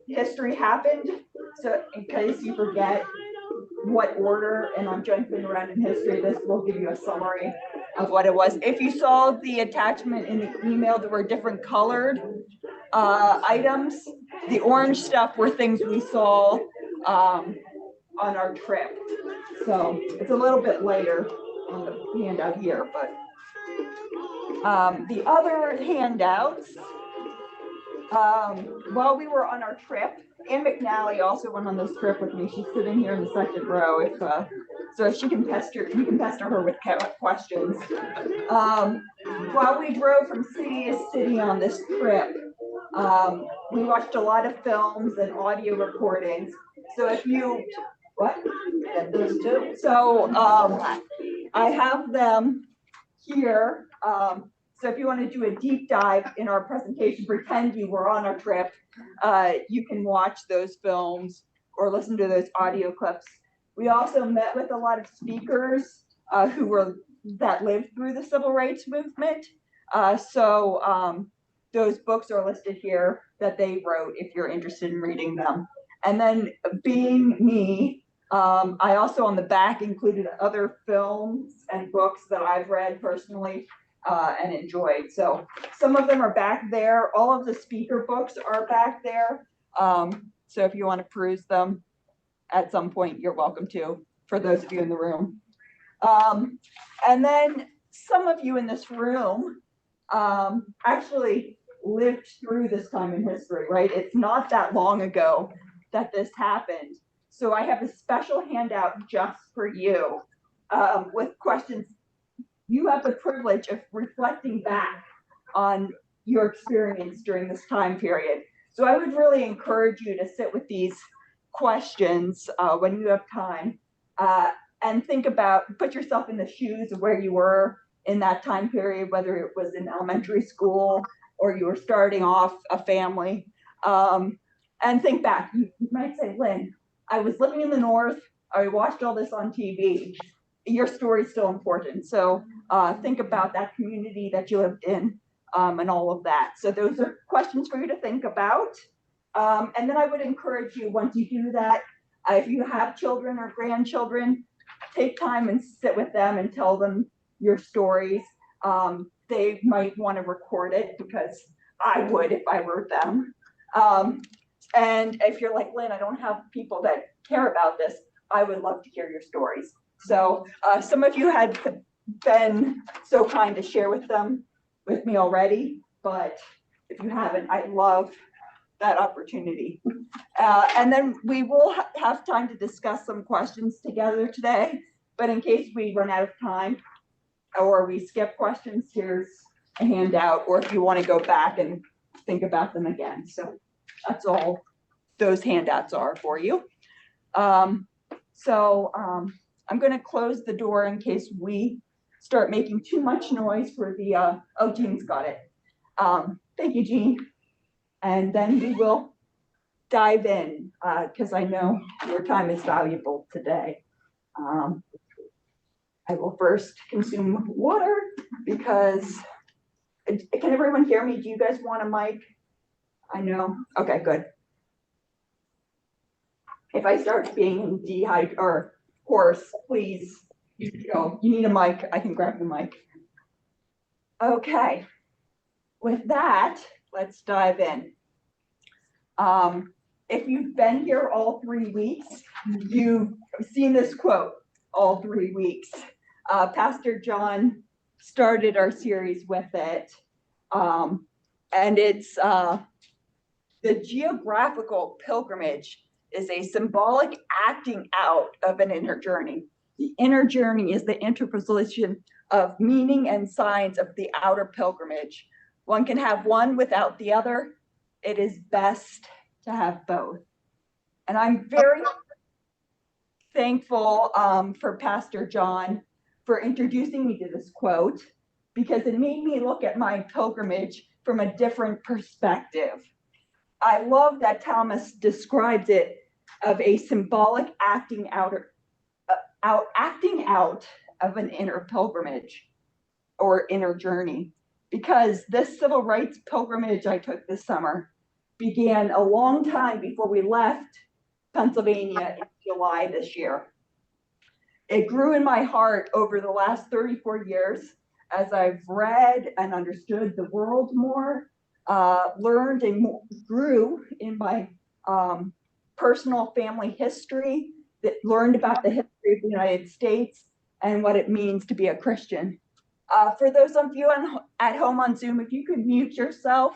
history happened. So in case you forget what order, and I'm jumping around in history, this will give you a summary of what it was. If you saw the attachment in the email, there were different colored items. The orange stuff were things we saw on our trip. So it's a little bit later on the handout here, but the other handouts, while we were on our trip, Ann McNally also went on this trip with me. She's sitting here in the second row. If so, she can pester. You can pester her with questions. While we drove from city to city on this trip, we watched a lot of films and audio recordings. So if you what? Yeah, those two. So I have them here. So if you want to do a deep dive in our presentation, pretend you were on our trip, you can watch those films or listen to those audio clips. We also met with a lot of speakers that lived through the civil rights movement. So those books are listed here that they wrote if you're interested in reading them. And then being me, I also on the back included other films and books that I've read personally and enjoyed. So some of them are back there. All of the speaker books are back there. So if you want to peruse them at some point, you're welcome to, for those of you in the room. And then some of you in this room actually lived through this time in history, right? It's not that long ago that this happened. So I have a special handout just for you with questions. You have the privilege of reflecting back on your experience during this time period. So I would really encourage you to sit with these questions when you have time and think about, put yourself in the shoes of where you were in that time period, whether it was in elementary school or you were starting off a family. And think back. You might say, Lynn, I was living in the North. I watched all this on TV. Your story is still important. So think about that community that you lived in and all of that. So those are questions for you to think about. And then I would encourage you, once you do that, if you have children or grandchildren, take time and sit with them and tell them your stories. They might want to record it because I would if I were them. And if you're like, Lynn, I don't have people that care about this, I would love to hear your stories. So some of you had been so kind to share with me already, but if you haven't, I'd love that opportunity. And then we will have time to discuss some questions together today, but in case we run out of time or we skip questions, here's a handout, or if you want to go back and think about them again. So that's all those handouts are for you. I'm going to close the door in case we start making too much noise for the, oh, Jean's got it. Thank you, Jean. And then we will dive in because I know your time is valuable today. I will first consume water because, can everyone hear me? Do you guys want a mic? I know. Okay, good. If I start being dehydrated or hoarse, please, you need a mic, I can grab the mic. Okay, with that, let's dive in. If you've been here all 3 weeks, you've seen this quote all 3 weeks. Pastor John started our series with it, and it's the geographical pilgrimage is a symbolic acting out of an inner journey. The inner journey is the interposition of meaning and signs of the outer pilgrimage. One can have one without the other. It is best to have both. And I'm very thankful for Pastor John for introducing me to this quote, because it made me look at my pilgrimage from a different perspective. I love that Thomas describes it of a symbolic acting out of an inner pilgrimage or inner journey, because this civil rights pilgrimage I took this summer began a long time before we left Pennsylvania in July this year. It grew in my heart over the last 34 years as I've read and understood the world more, learned and grew in my personal family history, that learned about the history of the United States and what it means to be a Christian. For those of you at home on Zoom, if you could mute yourself,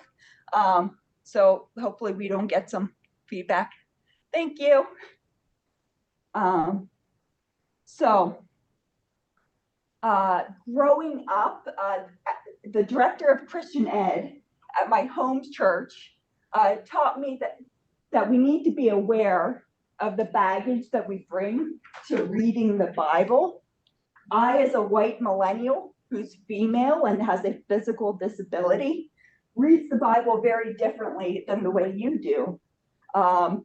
so hopefully we don't get some feedback. Thank you. Growing up, the director of Christian Ed at my home church taught me that we need to be aware of the baggage that we bring to reading the Bible. I, as a white millennial who's female and has a physical disability, reads the Bible very differently than the way you do. And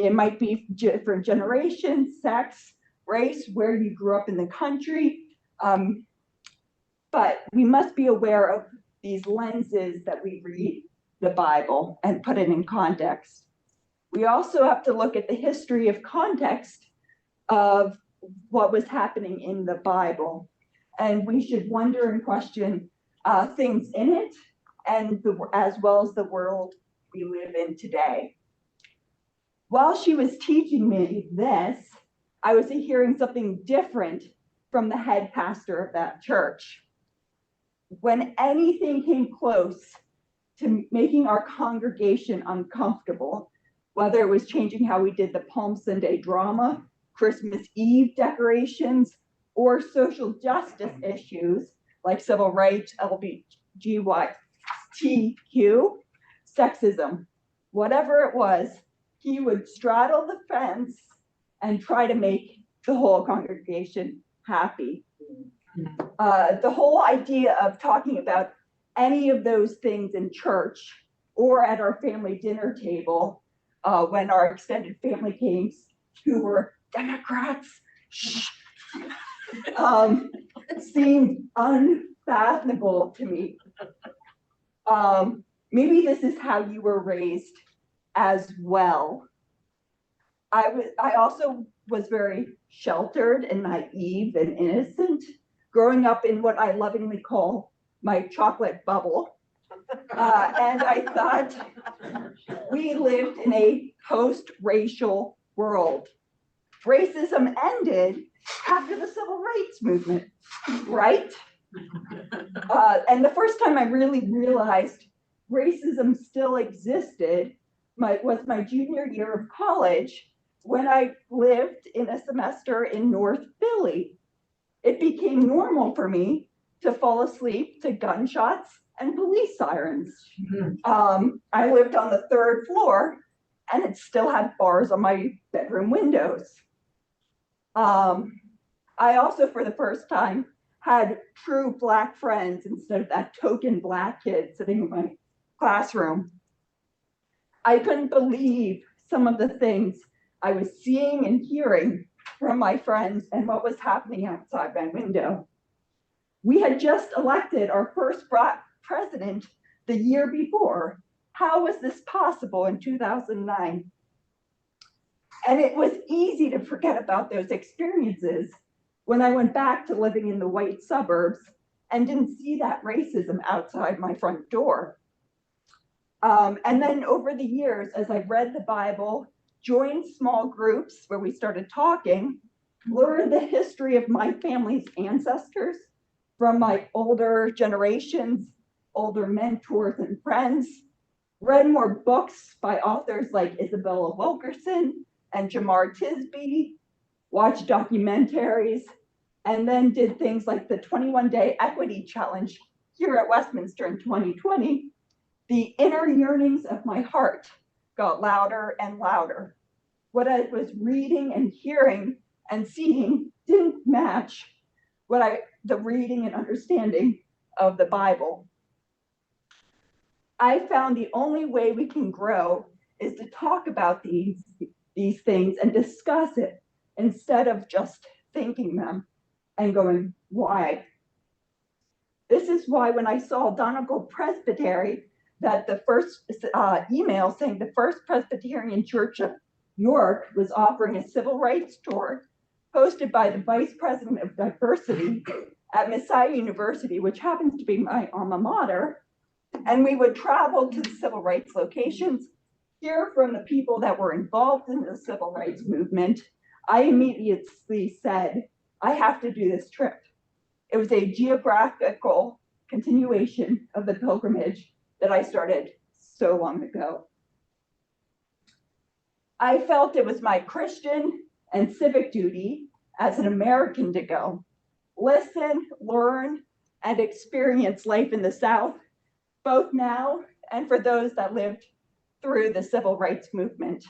it might be different generations, sex, race, where you grew up in the country. But we must be aware of these lenses that we read the Bible and put it in context. We also have to look at the history of context of what was happening in the Bible. And we should wonder and question things in it, and as well as the world we live in today. While she was teaching me this, I was hearing something different from the head pastor of that church. When anything came close to making our congregation uncomfortable, whether it was changing how we did the Palm Sunday drama, Christmas Eve decorations, or social justice issues like civil rights, LGBTQ, sexism, whatever it was, he would straddle the fence and try to make the whole congregation happy. The whole idea of talking about any of those things in church or at our family dinner table when our extended family came, who were Democrats, seemed unfathomable to me. Maybe this is how you were raised as well. I also was very sheltered and naive and innocent, growing up in what I lovingly call my chocolate bubble. And I thought we lived in a post-racial world. Racism ended after the civil rights movement, right? And the first time I really realized racism still existed was my junior year of college, when I lived in a semester in North Philly. It became normal for me to fall asleep to gunshots and police sirens. I lived on the 3rd floor, and it still had bars on my bedroom windows. I also, for the first time, had true Black friends instead of that token Black kid sitting in my classroom. I couldn't believe some of the things I was seeing and hearing from my friends and what was happening outside my window. We had just elected our first Black president the year before. How was this possible in 2009? And it was easy to forget about those experiences when I went back to living in the white suburbs and didn't see that racism outside my front door. And then over the years, as I read the Bible, joined small groups where we started talking, learned the history of my family's ancestors from my older generations, older mentors and friends, read more books by authors like Isabella Wilkerson and Jamar Tisby, watched documentaries, and then did things like the 21-day equity challenge here at Westminster in 2020. The inner yearnings of my heart got louder and louder. What I was reading and hearing and seeing didn't match the reading and understanding of the Bible. I found the only way we can grow is to talk about these things and discuss it instead of just thinking them and going, why? This is why when I saw Donegal Presbytery that the first email saying the First Presbyterian Church of York was offering a civil rights tour hosted by the Vice President of Diversity at Messiah University, which happens to be my alma mater. And we would travel to the civil rights locations, hear from the people that were involved in the civil rights movement. I immediately said, I have to do this trip. It was a geographical continuation of the pilgrimage that I started so long ago. I felt it was my Christian and civic duty as an American to go, listen, learn, and experience life in the South, both now and for those that lived through the civil rights movement.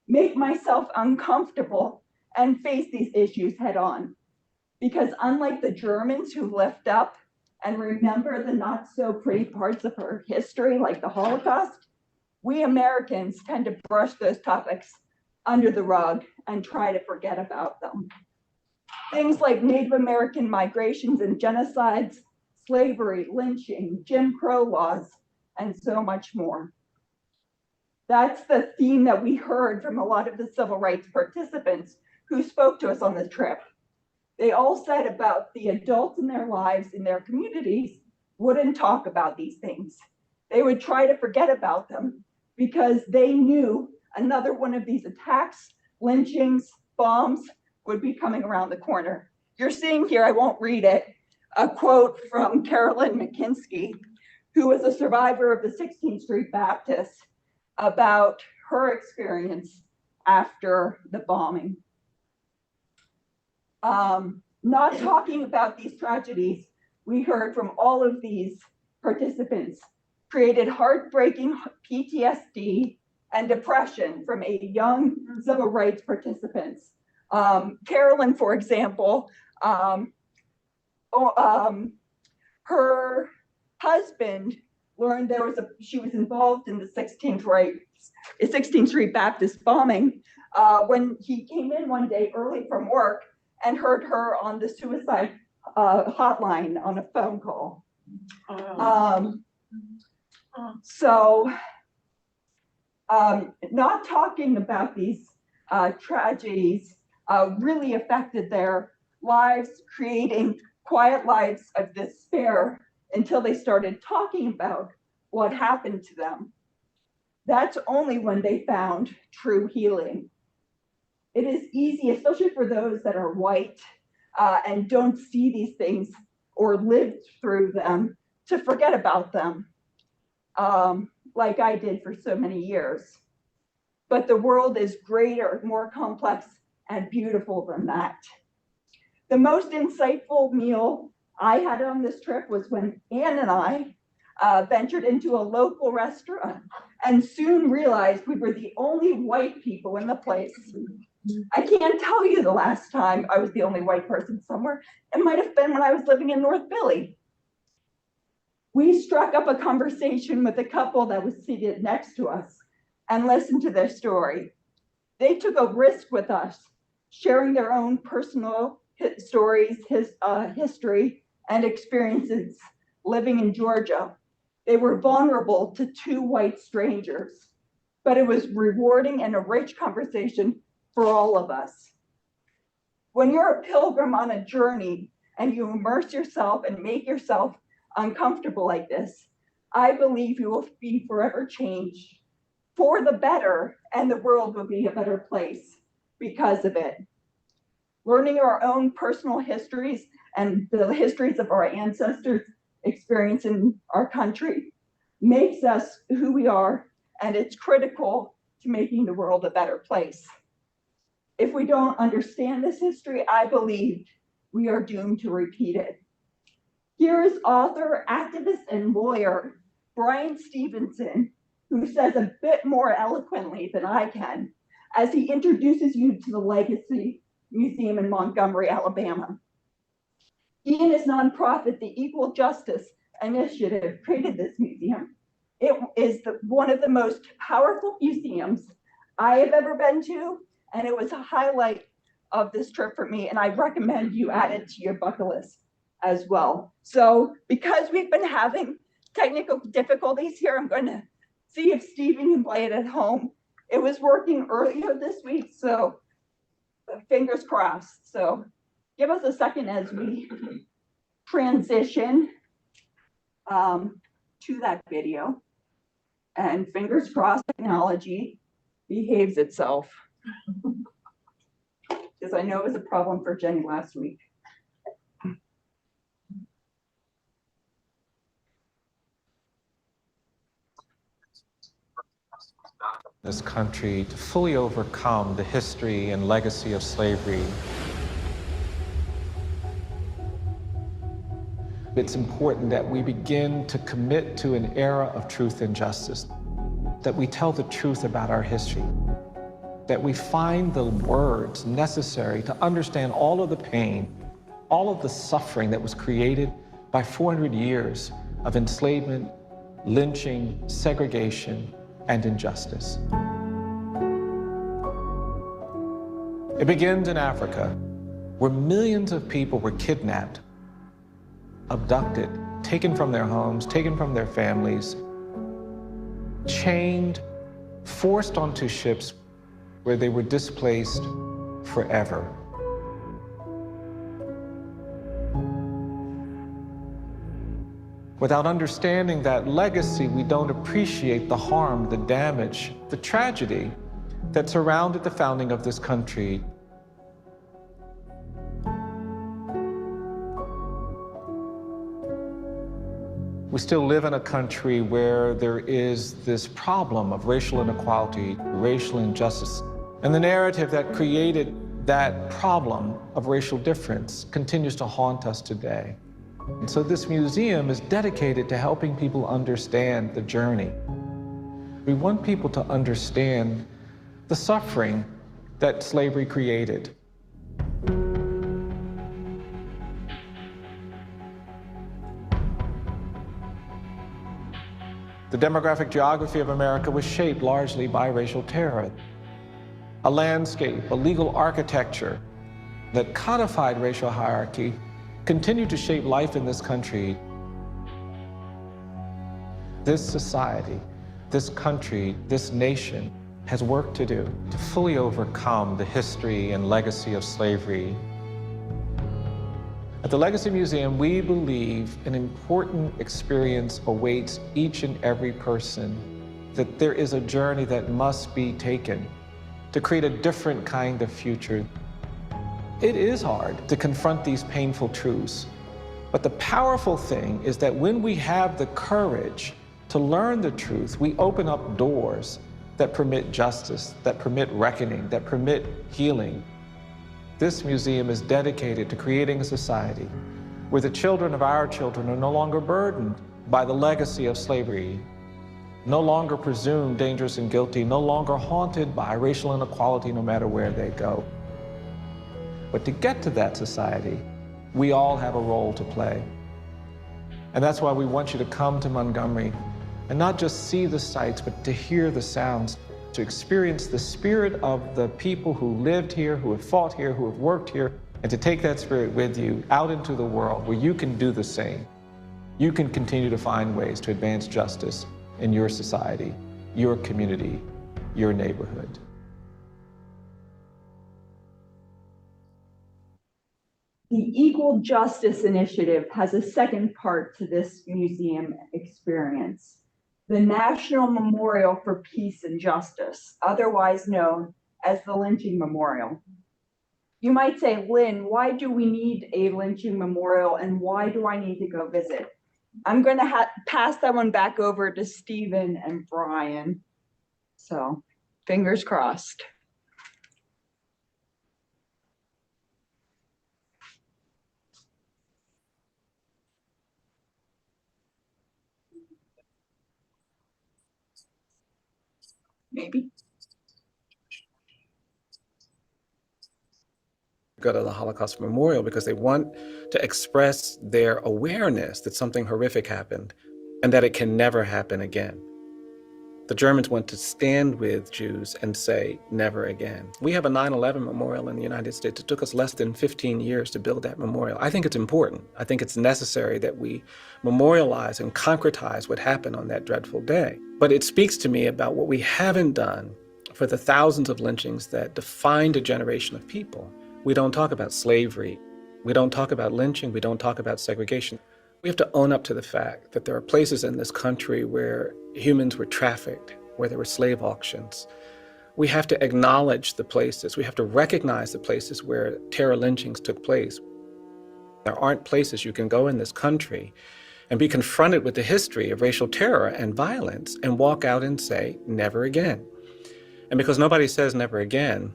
Make myself uncomfortable and face these issues head on. Because unlike the Germans who lift up and remember the not so pretty parts of our history, like the Holocaust, we Americans tend to brush those topics under the rug and try to forget about them. Things like Native American migrations and genocides, slavery, lynching, Jim Crow laws, and so much more. That's the theme that we heard from a lot of the civil rights participants who spoke to us on the trip. They all said about the adults in their lives, in their communities, wouldn't talk about these things. They would try to forget about them because they knew another one of these attacks, lynchings, bombs would be coming around the corner. You're seeing here, I won't read it, a quote from Carolyn McKinsky, who was a survivor of the 16th Street Baptist, about her experience after the bombing. Not talking about these tragedies, we heard from all of these participants, created heartbreaking PTSD and depression from a young civil rights participants. Carolyn, for example, her husband learned she was involved in the 16th Street Baptist bombing when he came in one day early from work and heard her on the suicide hotline on a phone call. Not talking about these tragedies really affected their lives, creating quiet lives of despair until they started talking about what happened to them. That's only when they found true healing. It is easy, especially for those that are white and don't see these things or live through them, to forget about them, like I did for so many years. But the world is greater, more complex, and beautiful than that. The most insightful meal I had on this trip was when Ann and I ventured into a local restaurant and soon realized we were the only white people in the place. I can't tell you the last time I was the only white person somewhere. It might have been when I was living in North Philly. We struck up a conversation with a couple that was seated next to us and listened to their story. They took a risk with us, sharing their own personal stories, history, and experiences living in Georgia. They were vulnerable to two white strangers, but it was rewarding and a rich conversation for all of us. When you're a pilgrim on a journey and you immerse yourself and make yourself uncomfortable like this, I believe you will be forever changed for the better, and the world will be a better place because of it. Learning our own personal histories and the histories of our ancestors' experience in our country makes us who we are, and it's critical to making the world a better place. If we don't understand this history, I believe we are doomed to repeat it. Here is author, activist, and lawyer Brian Stevenson, who says a bit more eloquently than I can as he introduces you to the Legacy Museum in Montgomery, Alabama. He and his nonprofit, the Equal Justice Initiative, created this museum. It is one of the most powerful museums I have ever been to, and it was a highlight of this trip for me, and I recommend you add it to your bucket list as well. So because we've been having technical difficulties here. I'm going to see if Stephen can play it at home. It was working earlier this week, so fingers crossed. So give us a second as we transition to that video. And fingers crossed technology behaves itself. Because I know it was a problem for Jenny last week. This country to fully overcome the history and legacy of slavery. It's important that we begin to commit to an era of truth and justice, that we tell the truth about our history, that we find the words necessary to understand all of the pain, all of the suffering that was created by 400 years of enslavement, lynching, segregation, and injustice. It begins in Africa, where millions of people were kidnapped, abducted, taken from their homes, taken from their families, chained, forced onto ships where they were displaced forever. Without understanding that legacy, we don't appreciate the harm, the damage, the tragedy that surrounded the founding of this country. We still live in a country where there is this problem of racial inequality, racial injustice, and the narrative that created that problem of racial difference continues to haunt us today. And so this museum is dedicated to helping people understand the journey. We want people to understand the suffering that slavery created. The demographic geography of America was shaped largely by racial terror. A landscape, a legal architecture that codified racial hierarchy continued to shape life in this country. This society, this country, this nation has work to do to fully overcome the history and legacy of slavery. At the Legacy Museum, we believe an important experience awaits each and every person, that there is a journey that must be taken to create a different kind of future. It is hard to confront these painful truths, but the powerful thing is that when we have the courage to learn the truth, we open up doors that permit justice, that permit reckoning, that permit healing. This museum is dedicated to creating a society where the children of our children are no longer burdened by the legacy of slavery, no longer presumed dangerous and guilty, no longer haunted by racial inequality no matter where they go. But to get to that society, we all have a role to play. And that's why we want you to come to Montgomery and not just see the sights, but to hear the sounds, to experience the spirit of the people who lived here, who have fought here, who have worked here, and to take that spirit with you out into the world where you can do the same. You can continue to find ways to advance justice in your society, your community, your neighborhood. The Equal Justice Initiative has a second part to this museum experience. The National Memorial for Peace and Justice, otherwise known as the Lynching Memorial. You might say, Lynn, why do we need a lynching memorial and why do I need to go visit? I'm going to pass that one back over to Stephen and Brian. So, fingers crossed. Maybe. Go to the Holocaust Memorial because they want to express their awareness that something horrific happened and that it can never happen again. The Germans want to stand with Jews and say, never again. We have a 9/11 memorial in the United States. It took us less than 15 years to build that memorial. I think it's important. I think it's necessary that we memorialize and concretize what happened on that dreadful day. But it speaks to me about what we haven't done for the thousands of lynchings that defined a generation of people. We don't talk about slavery. We don't talk about lynching. We don't talk about segregation. We have to own up to the fact that there are places in this country where humans were trafficked, where there were slave auctions. We have to acknowledge the places. We have to recognize the places where terror lynchings took place. There aren't places you can go in this country and be confronted with the history of racial terror and violence and walk out and say, never again. And because nobody says never again,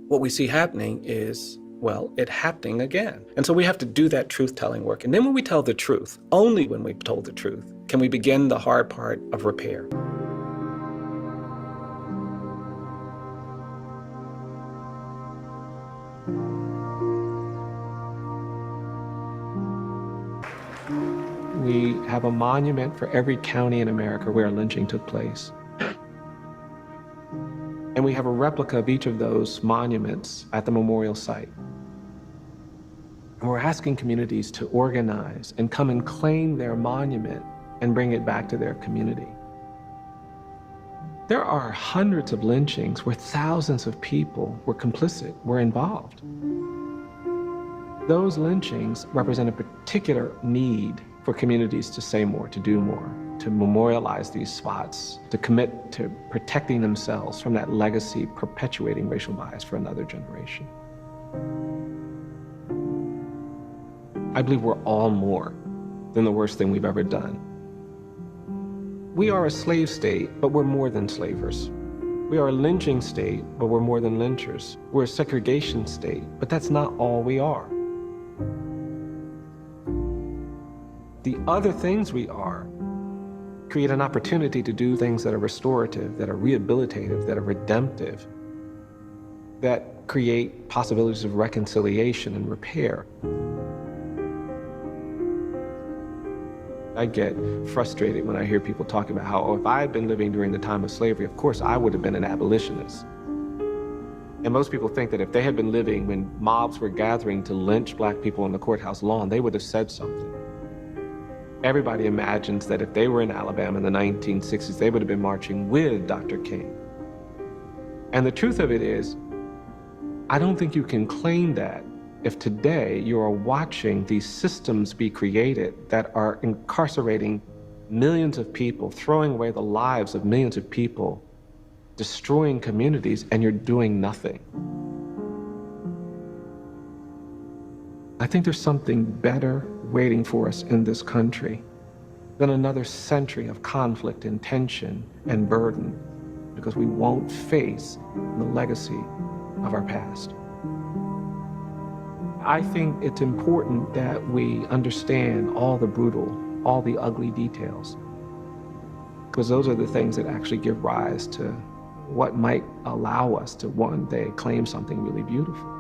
what we see happening is, well, it happening again. And so we have to do that truth-telling work. And then when we tell the truth, only when we've told the truth, can we begin the hard part of repair. We have a monument for every county in America where a lynching took place. And we have a replica of each of those monuments at the memorial site. And we're asking communities to organize and come and claim their monument and bring it back to their community. There are hundreds of lynchings where thousands of people were complicit, were involved. Those lynchings represent a particular need for communities to say more, to do more, to memorialize these spots, to commit to protecting themselves from that legacy perpetuating racial bias for another generation. I believe we're all more than the worst thing we've ever done. We are a slave state, but we're more than slavers. We are a lynching state, but we're more than lynchers. We're a segregation state, but that's not all we are. The other things we are create an opportunity to do things that are restorative, that are rehabilitative, that are redemptive, that create possibilities of reconciliation and repair. I get frustrated when I hear people talking about how, oh, if I had been living during the time of slavery, of course I would have been an abolitionist. And most people think that if they had been living when mobs were gathering to lynch Black people on the courthouse lawn, they would have said something. Everybody imagines that if they were in Alabama in the 1960s, they would have been marching with Dr. King. And the truth of it is, I don't think you can claim that if today you are watching these systems be created that are incarcerating millions of people, throwing away the lives of millions of people, destroying communities, and you're doing nothing. I think there's something better waiting for us in this country than another century of conflict and tension and burden, because we won't face the legacy of our past. I think it's important that we understand all the brutal, all the ugly details, because those are the things that actually give rise to what might allow us to one day claim something really beautiful.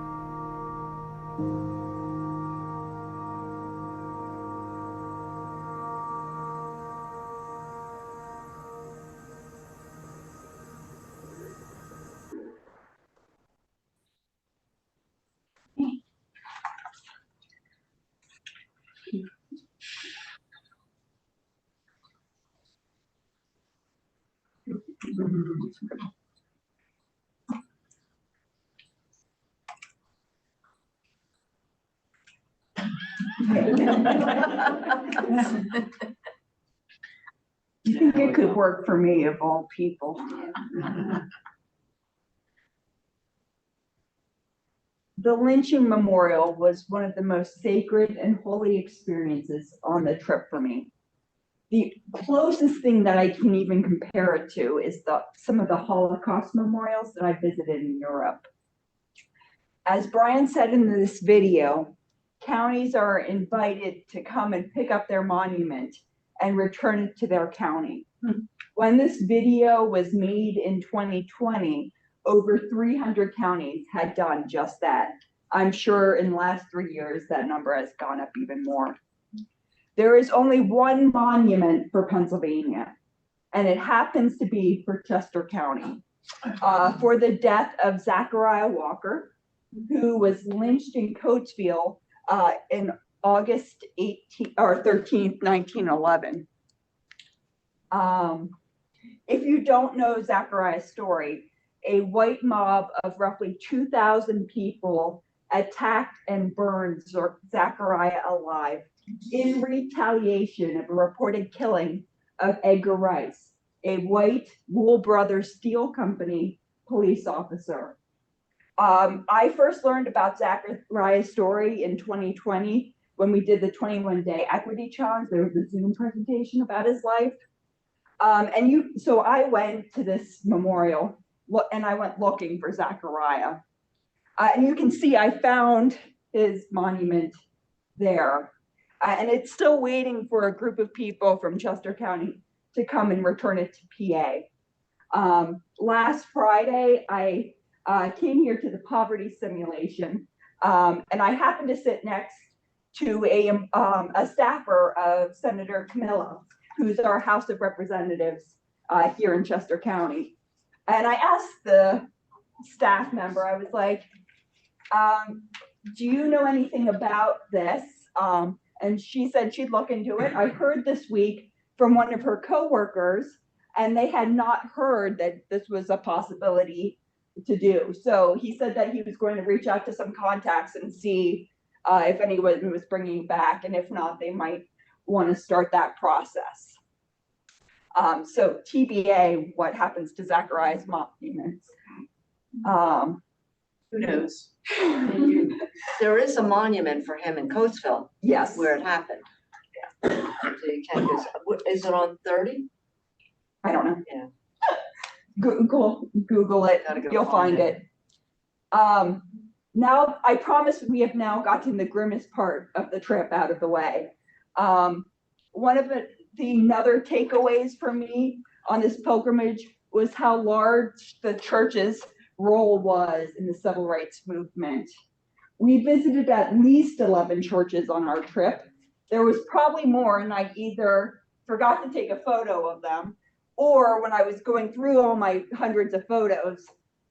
You think it could work for me of all people? The lynching memorial was one of the most sacred and holy experiences on the trip for me. The closest thing that I can even compare it to is some of the Holocaust memorials that I visited in Europe. As Brian said in this video, counties are invited to come and pick up their monument and return it to their county. When this video was made in 2020, over 300 counties had done just that. I'm sure in the last 3 years, that number has gone up even more. There is only one monument for Pennsylvania. and it happens to be for Chester County, for the death of Zachariah Walker, who was lynched in Coatesville in August 13th, 1911. If you don't know Zachariah's story, a white mob of roughly 2,000 people attacked and burned Zachariah alive in retaliation of a reported killing of Edgar Rice, a white Wool Brothers Steel Company police officer. I first learned about Zachariah's story in 2020 when we did the 21-day equity challenge. There was a Zoom presentation about his life. So I went to this memorial and I went looking for Zachariah. And you can see I found his monument there. And it's still waiting for a group of people from Chester County to come and return it to PA. Last Friday, I came here to the poverty simulation, and I happened to sit next to a staffer of Senator Camillo, who's our House of Representatives here in Chester County. And I asked the staff member, I was like, do you know anything about this? And she said she'd look into it. I heard this week from one of her coworkers, and they had not heard that this was a possibility to do. So he said that he was going to reach out to some contacts and see if anyone was bringing it back, and if not, they might want to start that process. So TBA, what happens to Zachariah's monuments? Who knows? There is a monument for him in Coatesville. Yes. Where it happened. Yeah. So you can't just, is it on 30? I don't know. Yeah. Google it. You'll find it. Now, I promise we have now gotten the grimmest part of the trip out of the way. One of the other takeaways for me on this pilgrimage was how large the church's role was in the civil rights movement. We visited at least 11 churches on our trip. There was probably more, and I either forgot to take a photo of them, or when I was going through all my hundreds of photos,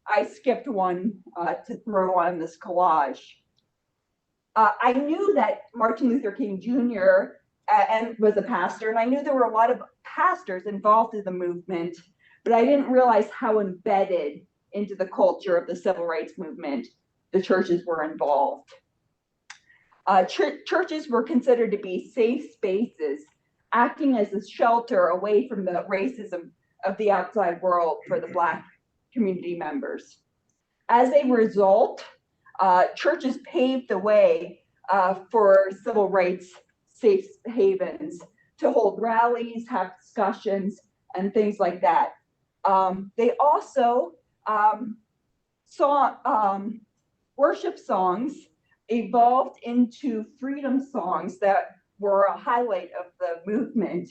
I skipped one to throw on this collage. I knew that Martin Luther King Jr. And was a pastor, and I knew there were a lot of pastors involved in the movement, but I didn't realize how embedded into the culture of the civil rights movement the churches were involved. Churches were considered to be safe spaces, acting as a shelter away from the racism of the outside world for the Black community members. As a result, churches paved the way for civil rights safe havens to hold rallies, have discussions, and things like that. They also saw worship songs evolved into freedom songs that were a highlight of the movement.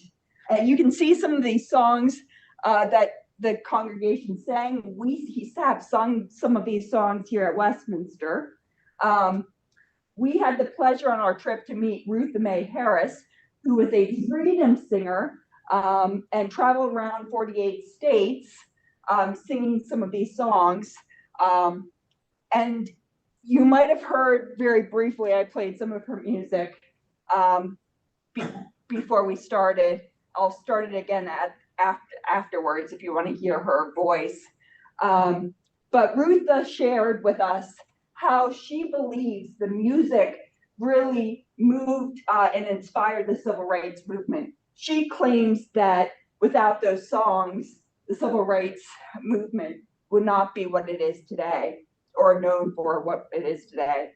And you can see some of these songs that the congregation sang. We have sung some of these songs here at Westminster. We had the pleasure on our trip to meet Ruth Mae Harris, who was a freedom singer and traveled around 48 states singing some of these songs. And you might have heard very briefly, I played some of her music before we started. I'll start it again afterwards if you want to hear her voice. But Ruth shared with us how she believes the music really moved and inspired the civil rights movement. She claims that without those songs, the civil rights movement would not be what it is today, or known for what it is today.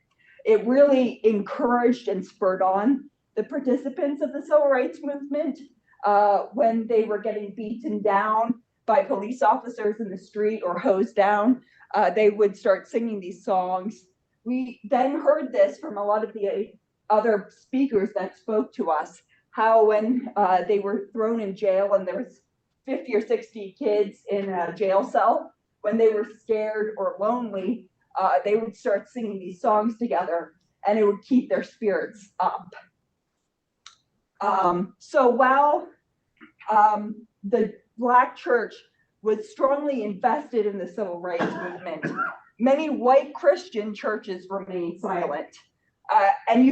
It really encouraged and spurred on the participants of the civil rights movement when they were getting beaten down by police officers in the street or hosed down. They would start singing these songs. We then heard this from a lot of the other speakers that spoke to us, how when they were thrown in jail and there was 50 or 60 kids in a jail cell, when they were scared or lonely, they would start singing these songs together, and it would keep their spirits up. So while the Black church was strongly invested in the civil rights movement. Many white Christian churches remained silent. And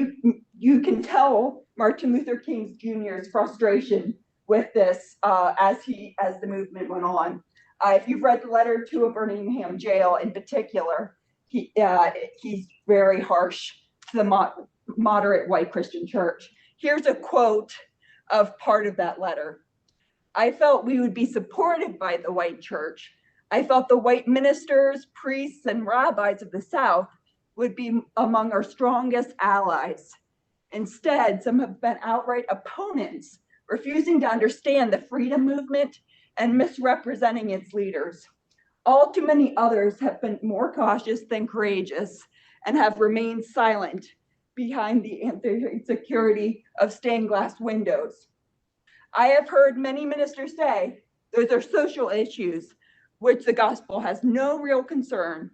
you can tell Martin Luther King Jr.'s frustration with this as the movement went on. If you've read the letter to a Birmingham jail in particular, he's very harsh to the moderate white Christian church. Here's a quote of part of that letter. I felt we would be supported by the white church. I felt the white ministers, priests, and rabbis of the South would be among our strongest allies. Instead, some have been outright opponents, refusing to understand the freedom movement and misrepresenting its leaders. All too many others have been more cautious than courageous and have remained silent behind the insecurity of stained glass windows. I have heard many ministers say those are social issues which the gospel has no real concern.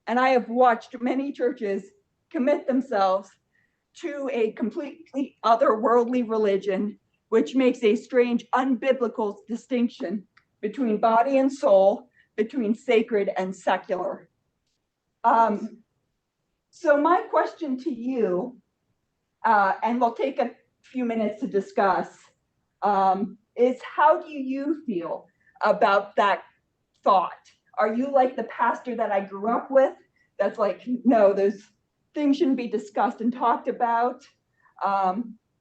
And I have watched many churches commit themselves to a completely otherworldly religion, which makes a strange unbiblical distinction between body and soul, between sacred and secular. So my question to you, and we'll take a few minutes to discuss, is how do you feel about that thought? Are you like the pastor that I grew up with that's like, no, those things shouldn't be discussed and talked about?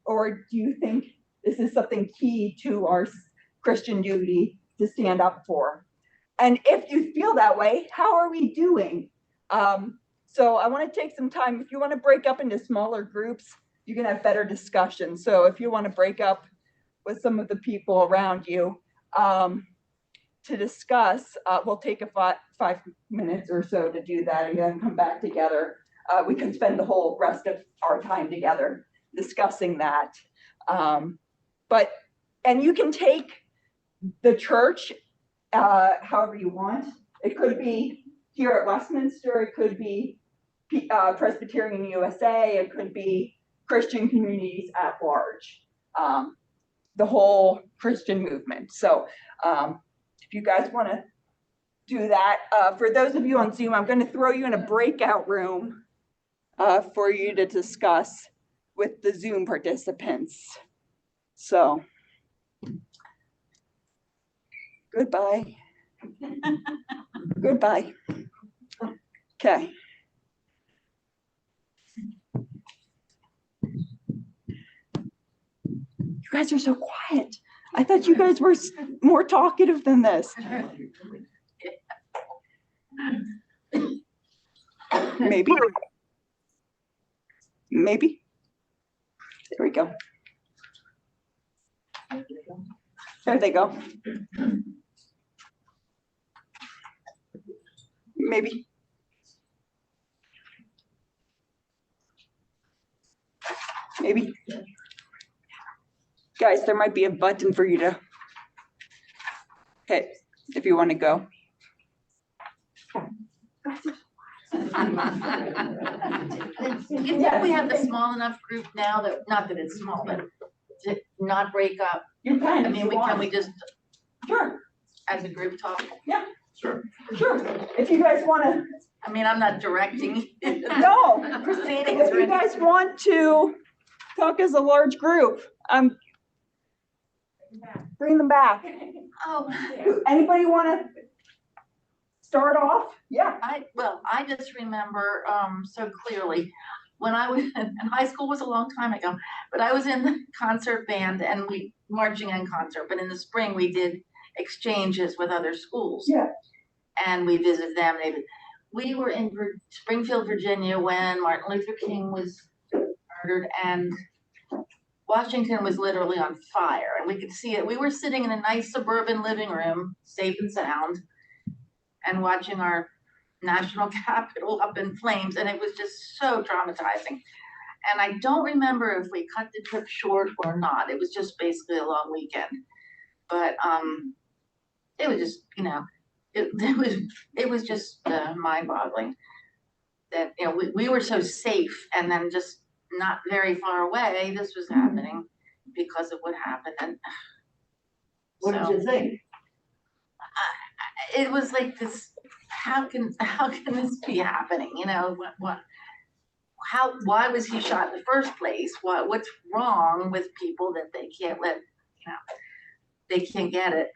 Or do you think this is something key to our Christian duty to stand up for? And if you feel that way, how are we doing? So I want to take some time. If you want to break up into smaller groups, you can have better discussion. So if you want to break up with some of the people around you to discuss, we'll take a 5 minutes or so to do that and then come back together. We can spend the whole rest of our time together discussing that. And you can take the church however you want. It could be here at Westminster, it could be Presbyterian USA, it could be Christian communities at large, the whole Christian movement. So if you guys want to do that, for those of you on Zoom, I'm going to throw you in a breakout room for you to discuss with the Zoom participants. So goodbye. Goodbye. Okay. You guys are so quiet. I thought you guys were more talkative than this. Maybe. Maybe. There we go. There they go. Maybe. Maybe. Guys, there might be a button for you to hit if you want to go. You think we have a small enough group now that, not that it's small, but to not break up? You can. I mean, can we just, Sure. as a group talk? Yeah. Sure. Sure. If you guys want to. I mean, I'm not directing No. proceedings. If you guys want to talk as a large group, bring them back. Oh, Anybody want to start off? Yeah. I just remember so clearly when I was in high school, was a long time ago, but I was in the concert band and we marching in concert, but in the spring we did exchanges with other schools. Yeah. And we visited them. We were in Springfield, Virginia when Martin Luther King was murdered and Washington was literally on fire and we could see it. We were sitting in a nice suburban living room, safe and sound, and watching our national capital up in flames, and it was just so traumatizing. And I don't remember if we cut the trip short or not. It was just basically a long weekend, but it was just, it was just mind-boggling that we were so safe, and then just not very far away, this was happening because of what happened. And What did you think? it was like this, how can this be happening? You know, why was he shot in the first place? What's wrong with people that they can't they can't get it?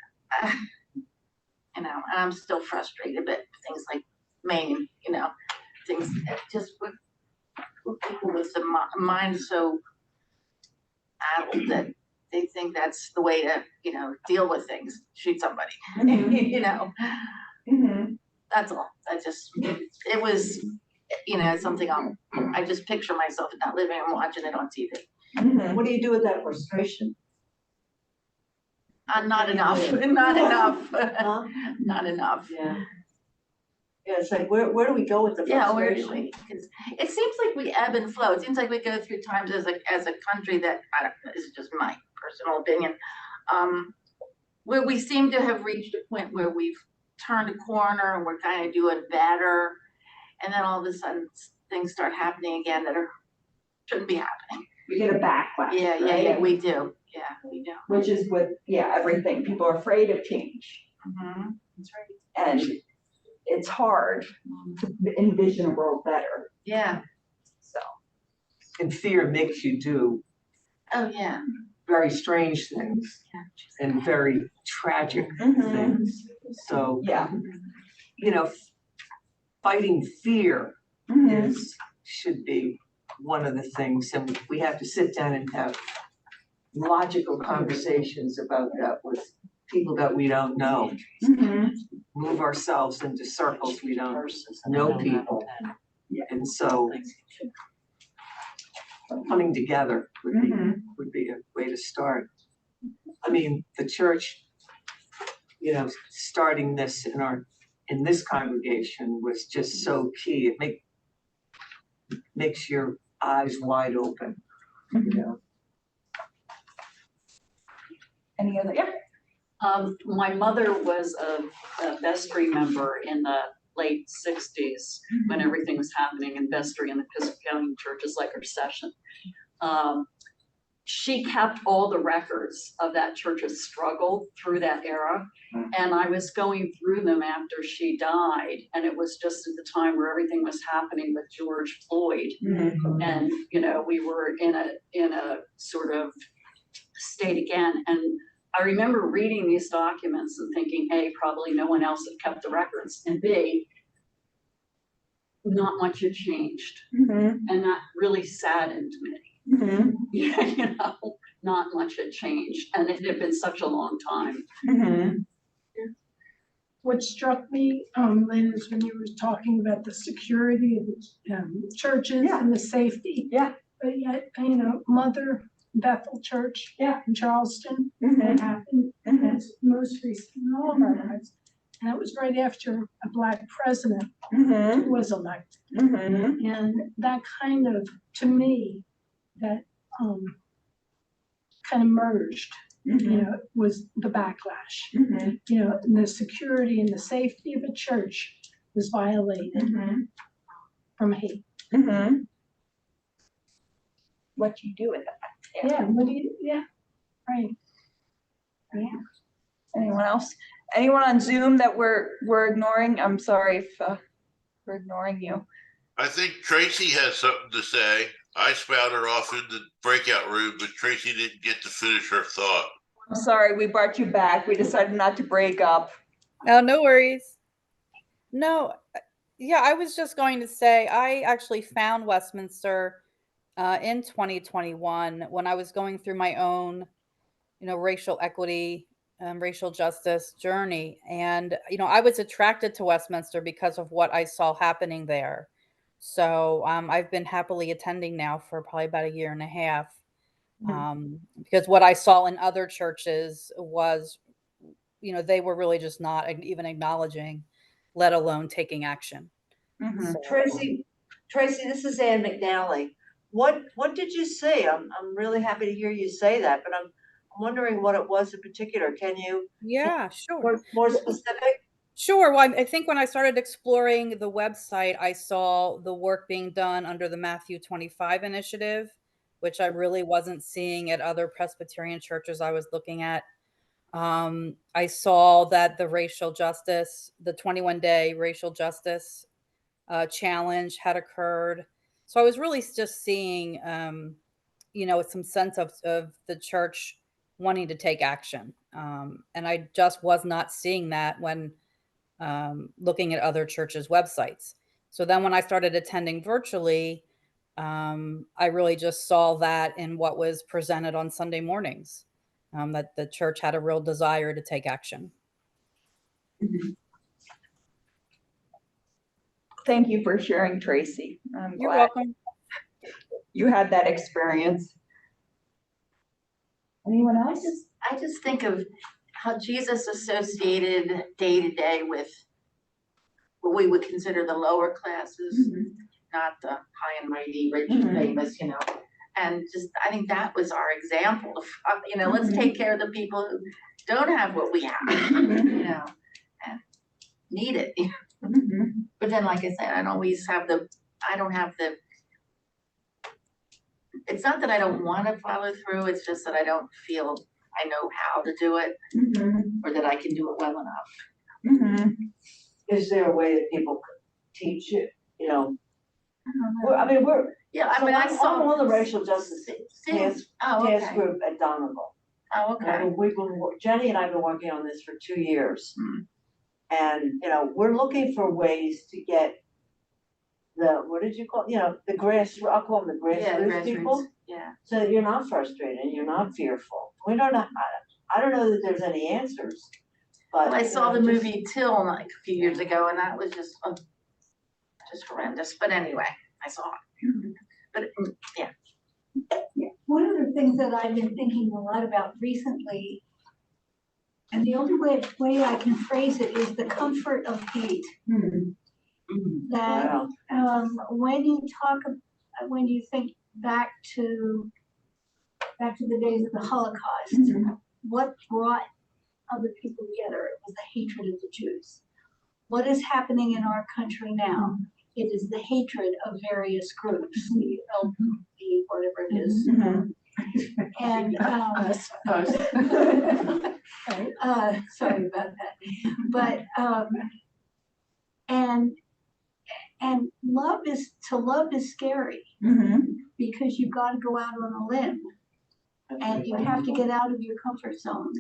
You know, and I'm still frustrated, but things like Maine, you know, things just with people with the mind so addled that they think that's the way to, you know, deal with things, shoot somebody, you know, that's all. It was, you know, something I just picture myself in that living room watching it on TV. What do you do with that frustration? Not enough, not enough, Huh? not enough. Yeah. Yeah, it's like, where do we go with the Yeah, where do frustration? we? 'Cause it seems like we ebb and flow. It seems like we go through times as a country that, I don't know, this is just my personal opinion, where we seem to have reached a point where we've turned a corner and we're kind of doing better, and then all of a sudden things start happening again that shouldn't be happening. We get a backlash. Yeah, right? we do. Yeah, we do. Which is with, everything. People are afraid of change. That's right. And it's hard to envision a world better. Yeah. So. And fear makes you do Oh, yeah. very strange things and very tragic things. So, Yeah. you know, fighting fear should be one of the things, and we have to sit down and have logical conversations about that with people that we don't know. Move ourselves into circles we don't know people. And so coming together would be a way to start. I mean, the church, you know, starting this in this congregation was just so key. It makes your eyes wide open, you know. Any other? Yeah. My mother was a vestry member in the late 60s when everything was happening in vestry in the Episcopalian Church is like her session. She kept all the records of that church's struggle through that era. And I was going through them after she died. And it was just at the time where everything was happening with George Floyd. And, you know, we were in a sort of state again. And I remember reading these documents and thinking, A, probably no one else had kept the records, and B, not much had changed. And that really saddened me. Yeah, you know, not much had changed, and it had been such a long time. What struck me, Lynn, is when you were talking about the security of the churches and the safety. Yeah. But yet, you know, Mother Bethel Church in Charleston, that happened as most recent in all of our lives. And it was right after a Black president was elected. And that kind of, to me, that kind of merged, you know, was the backlash. You know, and the security and the safety of a church was violated from hate. What do you do with that? What do you, right. Yeah. Anyone else? Anyone on Zoom that we're ignoring? I'm sorry if we're ignoring you. I think Tracy has something to say. I spouted off in the breakout room, but Tracy didn't get to finish her thought. I'm sorry, we brought you back. We decided not to break up. Oh, no worries. No, yeah, I was just going to say, I actually found Westminster in 2021 when I was going through my own, you know, racial equity, racial justice journey. And, you know, I was attracted to Westminster because of what I saw happening there. So I've been happily attending now for probably about a year and a half. Because what I saw in other churches was, you know, they were really just not even acknowledging, let alone taking action. So, Tracy, this is Ann McNally. What did you say? I'm really happy to hear you say that, but I'm wondering what it was in particular. Can you? yeah, sure. More specific? Sure. Well, I think when I started exploring the website, I saw the work being done under the Matthew 25 initiative, which I really wasn't seeing at other Presbyterian churches I was looking at. I saw that the 21-day racial justice challenge had occurred. So I was really just seeing, some sense of the church wanting to take action. And I just was not seeing that when looking at other churches' websites. So then when I started attending virtually, I really just saw that in what was presented on Sunday mornings, that the church had a real desire to take action. Thank you for sharing, Tracy. I'm You're glad welcome. you had that experience. Anyone else? I just think of how Jesus associated day to day with what we would consider the lower classes, not the high and mighty, rich and famous, And just, I think that was our example of, let's take care of the people who don't have what we have, and need it. But then, like I said, I don't have the, it's not that I don't want to follow through, it's just that I don't feel I know how to do it, or that I can do it well enough. Is there a way that people could teach it, we're, I saw. I'm on the racial justice task okay. group at Donegal. Oh, okay. Jenny and I have been working on this for 2 years. And, we're looking for ways to get what did you call, the I'll call them the grassroots people. Yeah. So that you're not frustrated and you're not fearful. We don't know, I don't know that there's any answers, but. Well, I saw the movie Till like a few years ago, and that was just horrendous. But anyway, I saw it. But yeah. One of the things that I've been thinking a lot about recently, and the only way I can phrase it is the comfort of hate. That when you think back to the days of the Holocaust, what brought other people together? It was the hatred of the Jews. What is happening in our country now? It is the hatred of various groups, the LGBT, whatever it is. And sorry about that. But and love is scary, because you got to go out on a limb, and you have to get out of your comfort zone.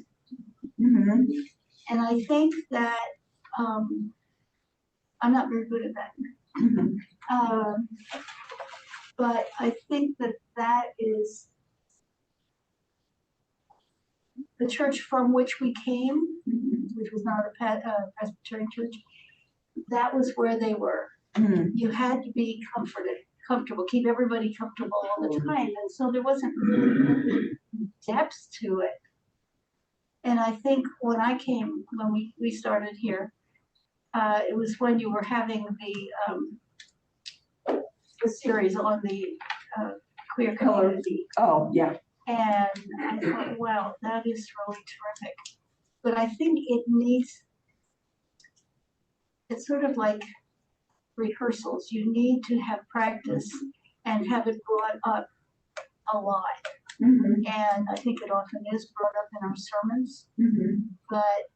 And I think that I'm not very good at that. But I think that is the church from which we came, which was not a Presbyterian church. That was where they were. You had to be comfortable, keep everybody comfortable all the time. And so there wasn't really depth to it. And I think when we started here, it was when you were having the series on the queer community. Oh, yeah. And I thought, wow, that is really terrific. But I think it's sort of like rehearsals. You need to have practice and have it brought up a lot. And I think it often is brought up in our sermons. But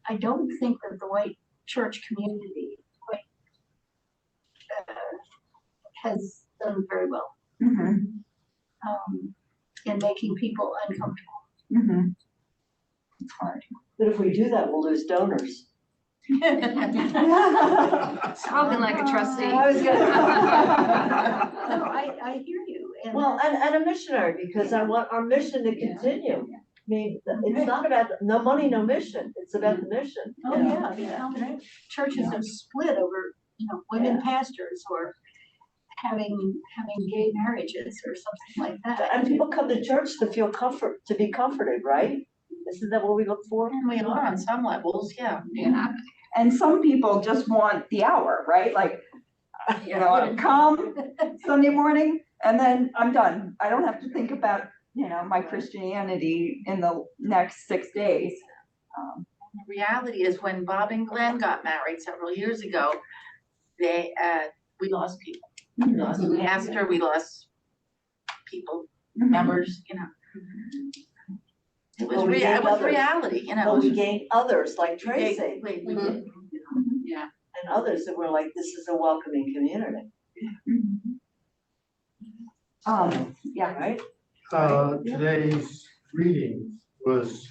I don't think that the white church community has done very well in making people uncomfortable. It's hard. But if we do that, we'll lose donors. Spoken like a trustee. I hear you. And a missionary, because I want our mission to continue. I mean, it's not about no money, no mission. It's about the mission. Oh yeah. How many churches have split over, women pastors, or having gay marriages or something like that. And people come to church to feel to be comforted, right? Isn't that what we look for? And we are on some levels, yeah. And some people just want the hour, right? Like, come Sunday morning and then I'm done. I don't have to think about, my Christianity in the next 6 days. The reality is, when Bob and Glenn got married several years ago, we lost people. We lost a pastor, we lost people, members, It Well, was we gained it was others. reality, you know. But we gained others like We gained- Tracy we did. Yeah. and others that were like, this is a welcoming community, Yeah, right? Today's reading was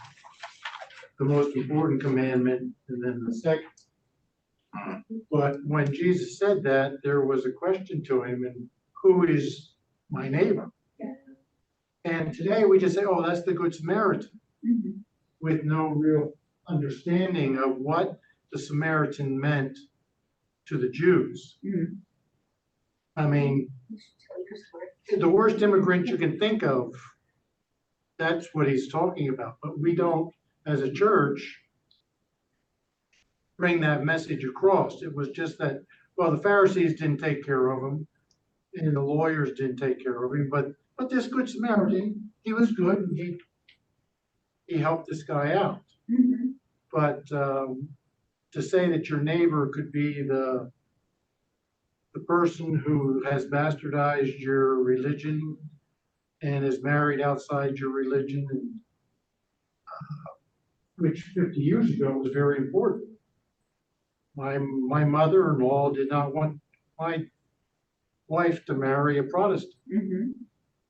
the most important commandment and then the second. But when Jesus said that, there was a question to him, and who is my neighbor? And today we just say, oh, that's the Good Samaritan, with no real understanding of what the Samaritan meant to the Jews. I mean, the worst immigrant you can think of, that's what he's talking about. But we don't, as a church, bring that message across. It was just that, well, the Pharisees didn't take care of him, and the lawyers didn't take care of him, but this Good Samaritan, he was good, and he helped this guy out. But to say that your neighbor could be the person who has bastardized your religion and is married outside your religion, and which 50 years ago was very important. My mother-in-law did not want my wife to marry a Protestant.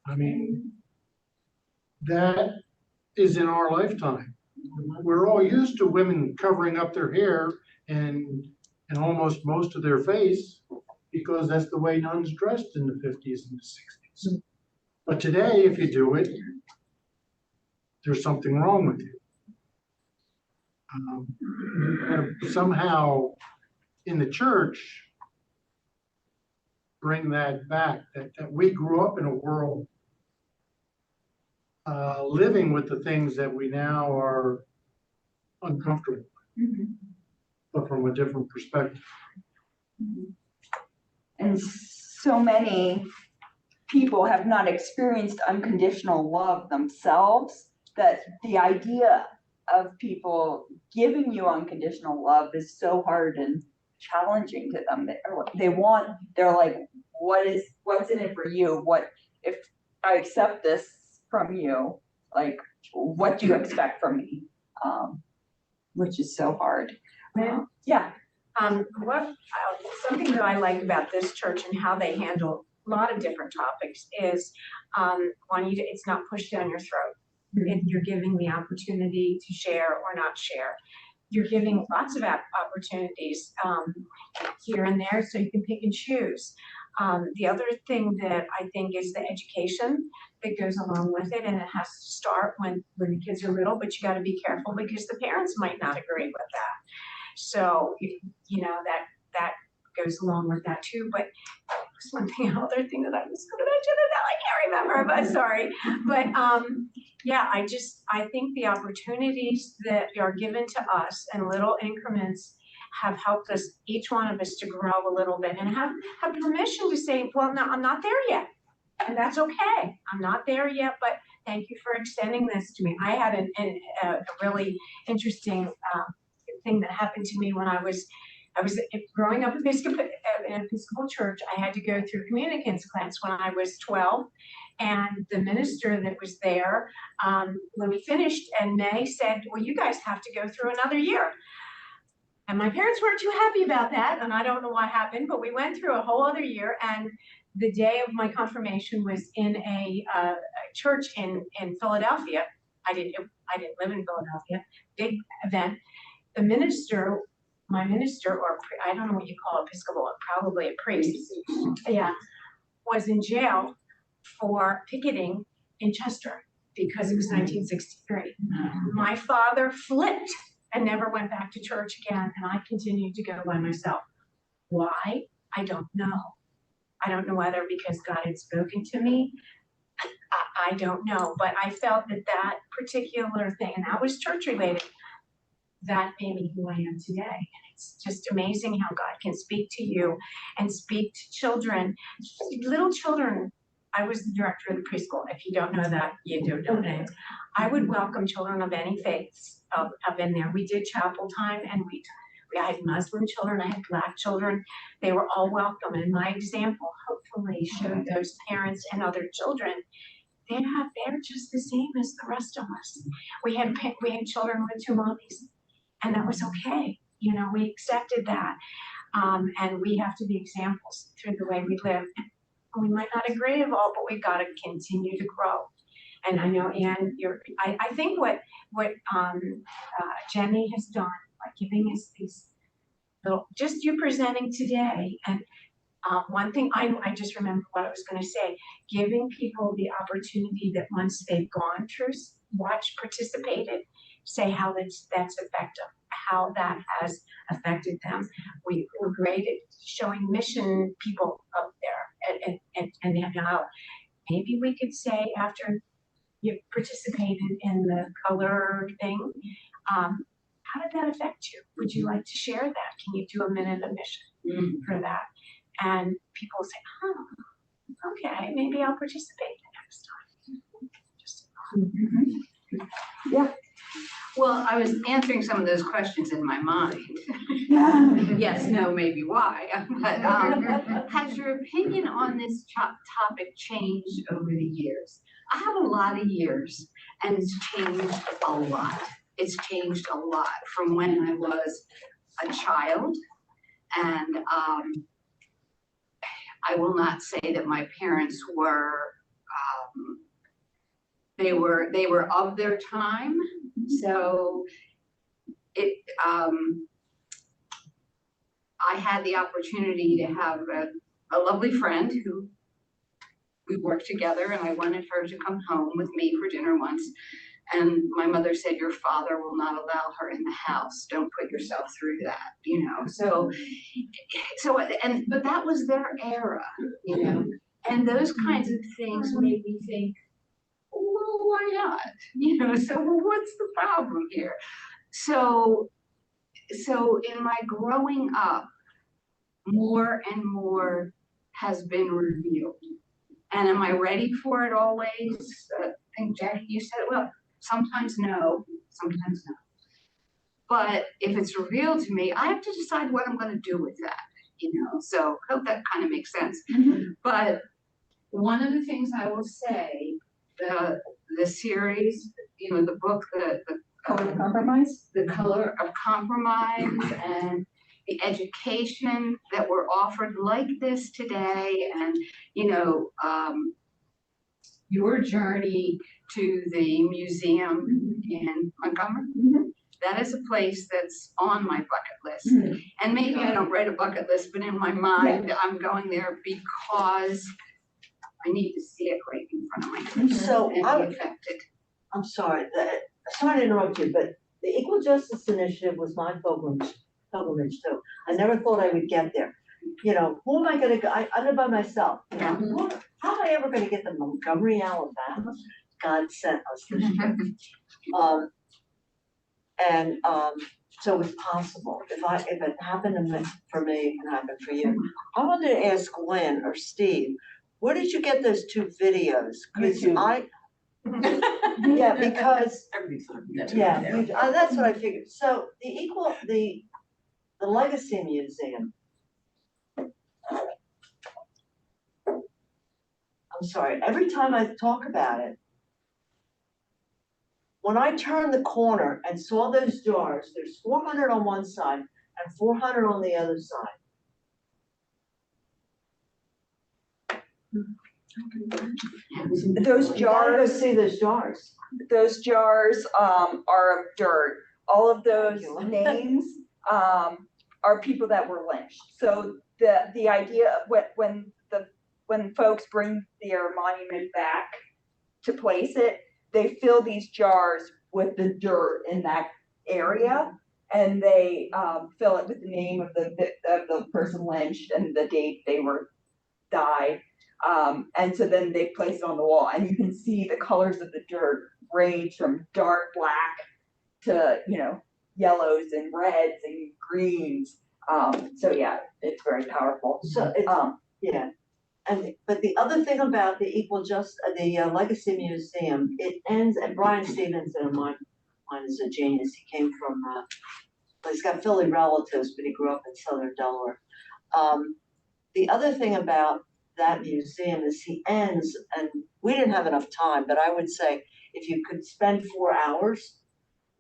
I mean, that is in our lifetime. We're all used to women covering up their hair and almost most of their face, because that's the way nuns dressed in the 50s and the 60s. But today, if you do it, there's something wrong with you. Somehow in the church, bring that back, that we grew up in a world living with the things that we now are uncomfortable with, but from a different perspective. and so many people have not experienced unconditional love themselves, that the idea of people giving you unconditional love is so hard and challenging to them. They're like, what's in it for you? What if I accept this from you? Like, what do you expect from me? Which is so hard. Yeah. Something that I like about this church and how they handle a lot of different topics is, it's not pushed down your throat. You're giving the opportunity to share or not share. You're giving lots of opportunities here and there, so you can pick and choose. The other thing that I think is the education that goes along with it, and it has to start when the kids are little, but you got to be careful because the parents might not agree with that. So, that goes along with that too. But there's other thing that I was going to mention and now I can't remember, but sorry. But I think the opportunities that are given to us in little increments have helped us, each one of us, to grow a little bit and have permission to say, well, no, I'm not there yet. And that's okay. I'm not there yet, but thank you for extending this to me. I had a really interesting thing that happened to me when I was growing up in an Episcopal church. I had to go through communicants class when I was 12, and the minister that was there, when we finished in May, said, well, you guys have to go through another year. And my parents weren't too happy about that, and I don't know what happened, but we went through a whole other year, and the day of my confirmation was in a church in Philadelphia. I didn't live in Philadelphia. Big event. The minister, my minister, or I don't know what you call Episcopal, probably a priest, was in jail for picketing in Chester because it was 1963. My father flipped and never went back to church again, and I continued to go by myself. Why? I don't know. I don't know whether because God had spoken to me. I don't know, but I felt that particular thing, and that was church related, that made me who I am today. And it's just amazing how God can speak to you and speak to children, little children. I was the director of the preschool. If you don't know that, you don't know that. I would welcome children of any faiths up in there. We did chapel time, and we had Muslim children, I had Black children. They were all welcome. And my example hopefully showed those parents and other children they're just the same as the rest of us. We had children with two mommies, and that was okay. You know, we accepted that. And we have to be examples through the way we live. We might not agree at all, but we've got to continue to grow. And I know, Anne, I think what Jenny has done by giving us these little, just you presenting today, and one thing I just remember what I was going to say, giving people the opportunity that once they've gone through, participated, say how that's effective, how that has affected them. We're great at showing mission people up there, and now maybe we could say after you participated in the color thing, how did that affect you? Would you like to share that? Can you do a minute of mission for that? And people say, oh, okay, maybe I'll participate the next time. Yeah. Well, I was answering some of those questions in my mind. Yes, no, maybe why. But has your opinion on this topic changed over the years? I have a lot of years, and it's changed a lot. It's changed a lot from when I was a child, and I will not say that my parents were. They were of their time, so it. I had the opportunity to have a lovely friend who we worked together, and I wanted her to come home with me for dinner once. And my mother said, "Your father will not allow her in the house. Don't put yourself through that," you know. But that was their era, you know. And those kinds of things made me think, well, why not? You know, so what's the problem here? So in my growing up, more and more has been revealed. And am I ready for it always? I think, Jackie, you said, well, sometimes no, sometimes no. But if it's revealed to me, I have to decide what I'm going to do with that, you know. So I hope that kind of makes sense. But one of the things I will say, the series, you know, the book, the Color of Compromise? The Color of Compromise, and the education that we're offered like this today, and, you know, your journey to the museum in Montgomery. That is a place that's on my bucket list. And maybe I don't write a bucket list, but in my mind, I'm going there because I need to see it right in front of my face So and be affected. I'm sorry, sorry to interrupt you, but the Equal Justice Initiative was my pilgrimage too. I never thought I would get there. You know, who am I gonna go? I live by myself. You know, how am I ever gonna get to Montgomery, Alabama? God sent us this trip. So it's possible. If it happened for me, it can happen for you. I wanted to ask Lynn or Steve, where did you get those two videos? Because yeah, because that's what I figured. So the Legacy Museum. I'm sorry. Every time I talk about it, when I turned the corner and saw those jars, there's 400 on one side and 400 on the other side. Those jars. Go see those jars. Those jars are of dirt. All of those names are people that were lynched. So the idea of when folks bring their monument back to place it, they fill these jars with the dirt in that area, and they fill it with the name of the person lynched and the date they died. And so then they place it on the wall, and you can see the colors of the dirt range from dark black to, you know, yellows and reds and greens. So yeah, it's very powerful. So it's, yeah. But the other thing about the Legacy Museum, it ends, and Brian Stevenson, mine is a genius. He came from, he's got Philly relatives, but he grew up in Southern Delaware. The other thing about that museum is he ends, and we didn't have enough time, but I would say if you could spend 4 hours,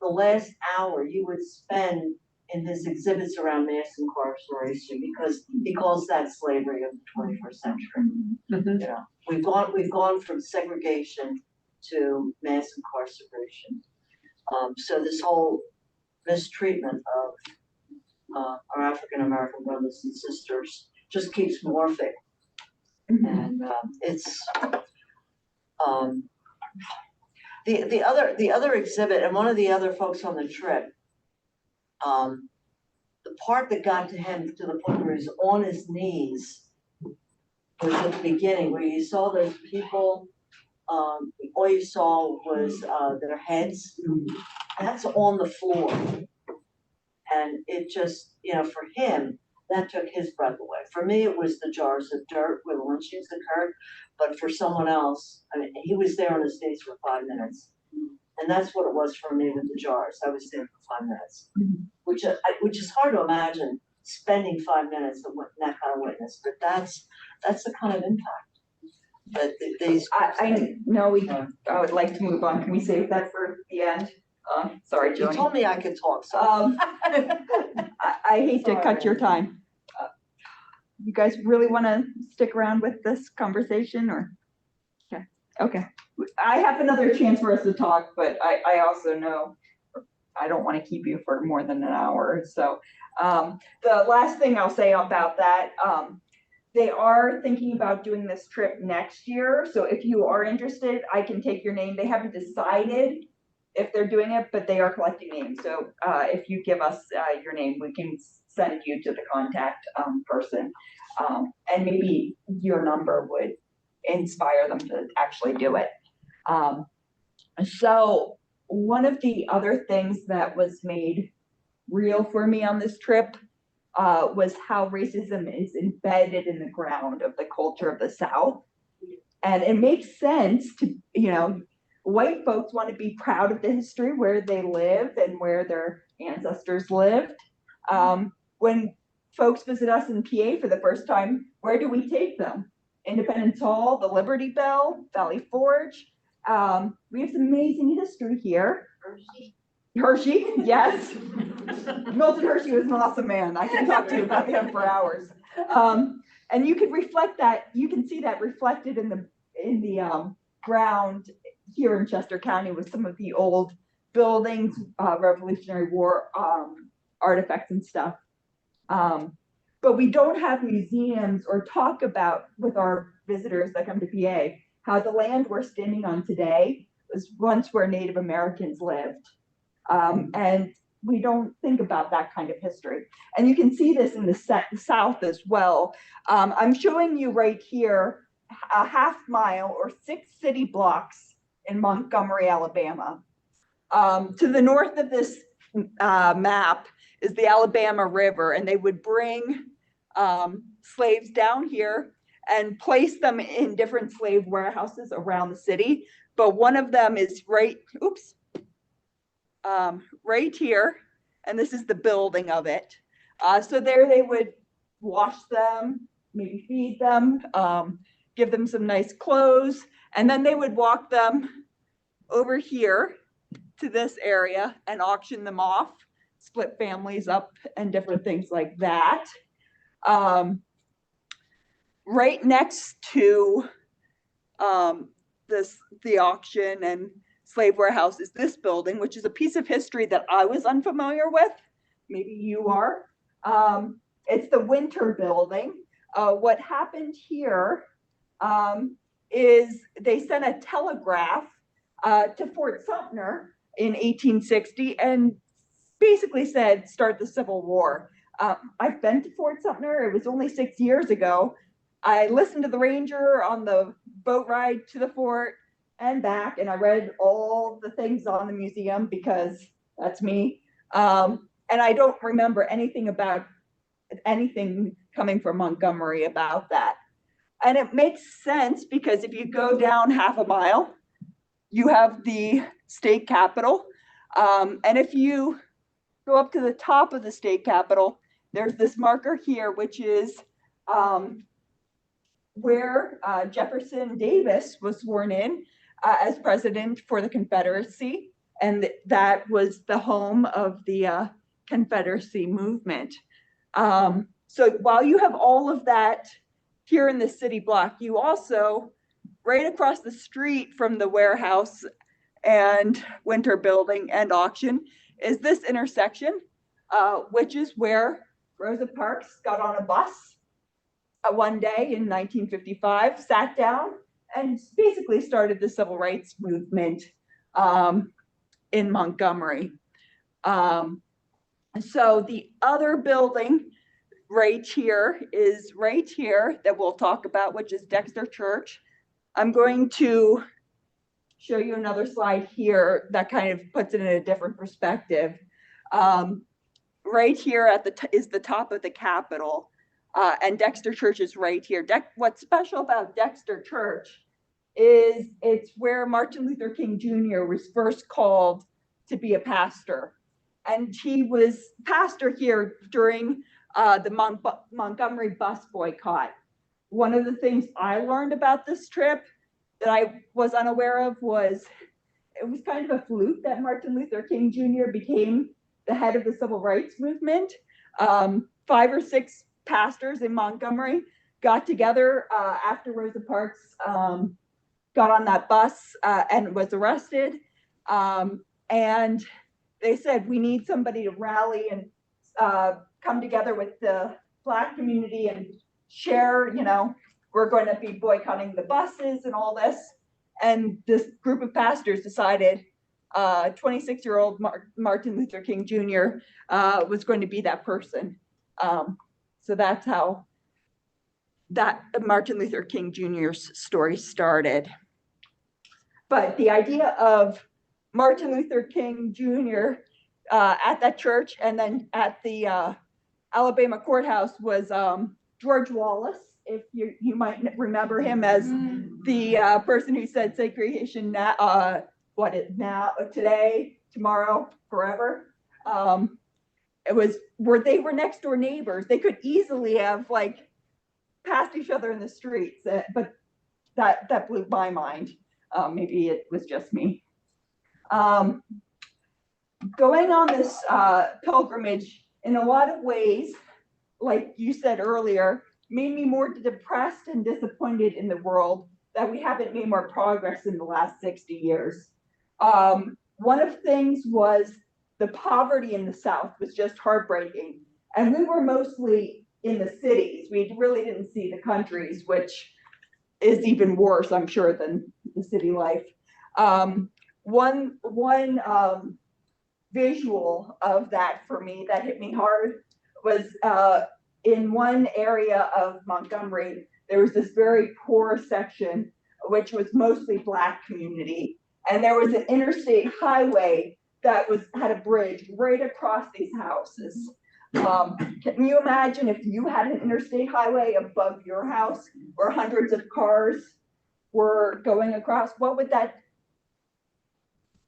the last hour you would spend in his exhibits around mass incarceration, because he calls that slavery of the 21st century. You know, we've gone from segregation to mass incarceration. So this whole mistreatment of our African American brothers and sisters just keeps morphing, and it's the other exhibit, and one of the other folks on the trip, the part that got to him to the point where he's on his knees was at the beginning, where you saw those people, all you saw was their heads. That's on the floor. And it just, you know, for him, that took his breath away. For me, it was the jars of dirt where the lynchings occurred. But for someone else, I mean, he was there on his knees for 5 minutes. And that's what it was for me with the jars. I was there for 5 minutes, which is hard to imagine, spending 5 minutes in that kind of witness. But that's the kind of impact that these. I know I would like to move on. Can we save that for the end? Sorry, You Joni. told me I could talk, so. I hate to cut your time. You guys really want to stick around with this conversation, or? Okay. Okay. I have another chance for us to talk, but I also know I don't want to keep you for more than an hour. So the last thing I'll say about that, they are thinking about doing this trip next year. So if you are interested, I can take your name. They haven't decided if they're doing it, but they are collecting names. So if you give us your name, we can send you to the contact person. And maybe your number would inspire them to actually do it. So one of the other things that was made real for me on this trip was how racism is embedded in the ground of the culture of the South. And it makes sense to, you know, white folks want to be proud of the history where they live and where their ancestors lived. When folks visit us in PA for the first time, where do we take them? Independence Hall, the Liberty Bell, Valley Forge. We have some amazing history here. Hershey, yes. Milton Hershey was an awesome man. I can talk to you about him for hours. And you could reflect that, you can see that reflected in the ground here in Chester County with some of the old buildings, Revolutionary War artifacts and stuff. But we don't have museums or talk about with our visitors that come to PA how the land we're standing on today was once where Native Americans lived. And we don't think about that kind of history. And you can see this in the South as well. I'm showing you right here a half mile or 6 city blocks in Montgomery, Alabama. To the north of this map is the Alabama River, and they would bring slaves down here and place them in different slave warehouses around the city. But one of them is right here, and this is the building of it. So there they would wash them, maybe feed them, give them some nice clothes, and then they would walk them over here to this area and auction them off, split families up and different things like that. Right next to the auction and slave warehouse is this building, which is a piece of history that I was unfamiliar with. Maybe you are. It's the Winter Building. What happened here is they sent a telegraph to Fort Sumter in 1860 and basically said, start the Civil War. I've been to Fort Sumter. It was only 6 years ago. I listened to the ranger on the boat ride to the fort and back, and I read all the things on the museum because that's me. And I don't remember anything about anything coming from Montgomery about that. And it makes sense because if you go down half a mile, you have the state capitol. And if you go up to the top of the state capitol, there's this marker here, which is where Jefferson Davis was sworn in as president for the Confederacy, and that was the home of the Confederacy movement. So while you have all of that here in the city block, you also, right across the street from the warehouse and Winter Building and auction, is this intersection, which is where Rosa Parks got on a bus one day in 1955, sat down, and basically started the civil rights movement in Montgomery. So the other building right here that we'll talk about, which is Dexter Church. I'm going to show you another slide here that kind of puts it in a different perspective. Right here at is the top of the Capitol, and Dexter Church is right here. What's special about Dexter Church is it's where Martin Luther King Jr. was first called to be a pastor. And he was pastor here during the Montgomery bus boycott. One of the things I learned about this trip that I was unaware of was it was kind of a fluke that Martin Luther King Jr. became the head of the civil rights movement. 5 or 6 pastors in Montgomery got together after Rosa Parks got on that bus and was arrested. And they said, we need somebody to rally and come together with the Black community and share, we're going to be boycotting the buses and all this. And this group of pastors decided 26-year-old Martin Luther King Jr. Was going to be that person. So that's how that Martin Luther King Jr.'s story started. But the idea of Martin Luther King Jr. At that church and then at the Alabama courthouse was George Wallace. If you might remember him as the person who said segregation now, today, tomorrow, forever. It was where they were next door neighbors. They could easily have passed each other in the streets, but that blew my mind. Maybe it was just me. Going on this pilgrimage in a lot of ways, like you said earlier, made me more depressed and disappointed in the world that we haven't made more progress in the last 60 years. One of the things was the poverty in the South was just heartbreaking. And we were mostly in the cities. We really didn't see the countries, which is even worse, I'm sure, than the city life. One visual of that for me that hit me hard was in one area of Montgomery, there was this very poor section, which was mostly Black community. And there was an interstate highway that had a bridge right across these houses. Can you imagine if you had an interstate highway above your house where hundreds of cars were going across? What would that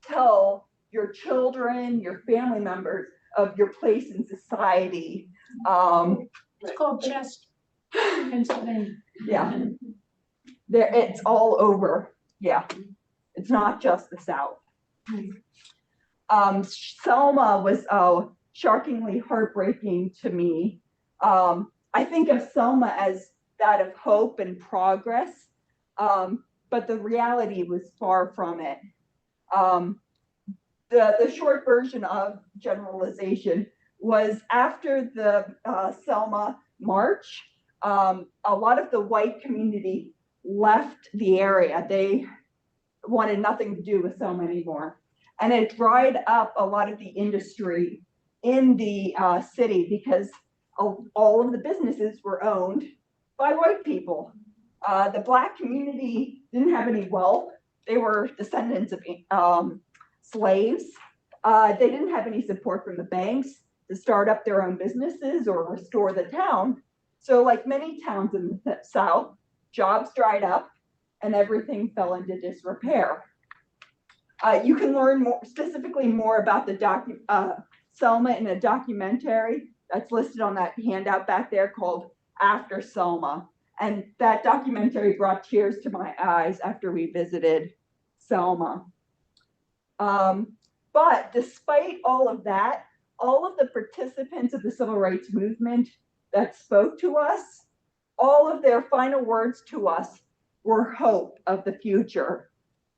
tell your children, your family members of your place in society? It's called Chester, Pennsylvania. Yeah, it's all over. Yeah, it's not just the South. Selma was shockingly heartbreaking to me. I think of Selma as that of hope and progress, but the reality was far from it. The short version of generalization was after the Selma March, a lot of the white community left the area. They wanted nothing to do with Selma anymore. And it dried up a lot of the industry in the city because all of the businesses were owned by white people. The Black community didn't have any wealth. They were descendants of slaves. They didn't have any support from the banks to start up their own businesses or restore the town. So like many towns in the South, jobs dried up and everything fell into disrepair. You can learn specifically more about the Selma in a documentary that's listed on that handout back there called After Selma. And that documentary brought tears to my eyes after we visited Selma. But despite all of that, all of the participants of the civil rights movement that spoke to us, all of their final words to us were hope of the future.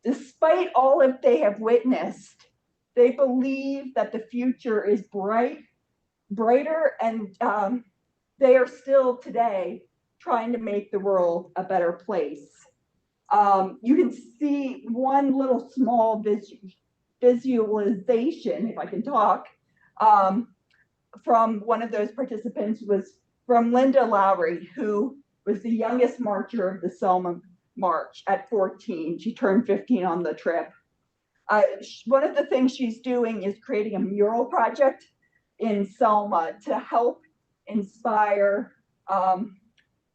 Despite all that they have witnessed, they believe that the future is brighter, and they are still today trying to make the world a better place. You can see one little small visualization, if I can talk, from one of those participants was from Linda Lowry, who was the youngest marcher of the Selma March at 14. She turned 15 on the trip. One of the things she's doing is creating a mural project in Selma to help inspire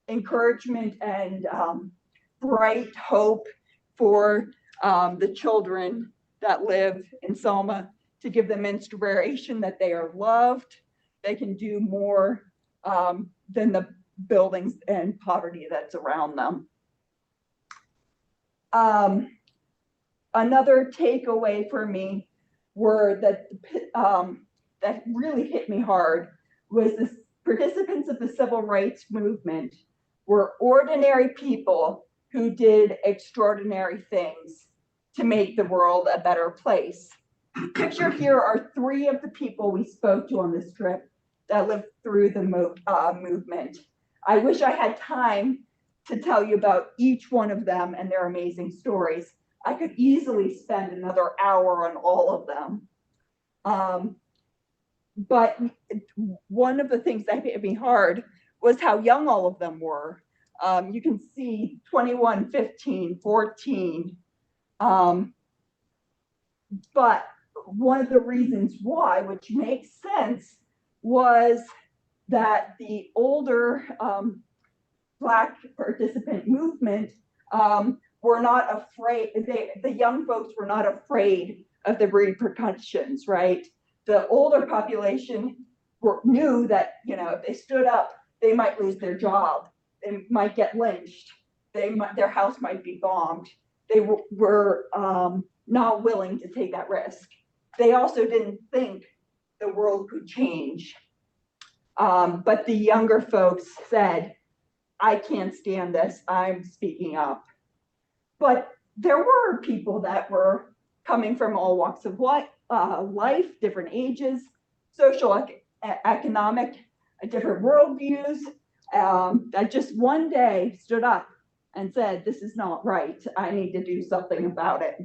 encouragement and bright hope for the children that live in Selma, to give them inspiration that they are loved, they can do more than the buildings and poverty that's around them. Another takeaway for me were that really hit me hard was the participants of the civil rights movement were ordinary people who did extraordinary things to make the world a better place. Pictured here are 3 of the people we spoke to on this trip that lived through the movement. I wish I had time to tell you about each one of them and their amazing stories. I could easily spend another hour on all of them. But one of the things that hit me hard was how young all of them were. You can see 21, 15, 14. But one of the reasons why, which makes sense, was that the older Black participant movement were not afraid, the young folks were not afraid of the repercussions, right? The older population knew that, if they stood up, they might lose their job, they might get lynched, their house might be bombed. They were not willing to take that risk. They also didn't think the world could change. But the younger folks said, I can't stand this, I'm speaking up. But there were people that were coming from all walks of life, different ages, social, economic, different worldviews, that just one day stood up and said, this is not right, I need to do something about it.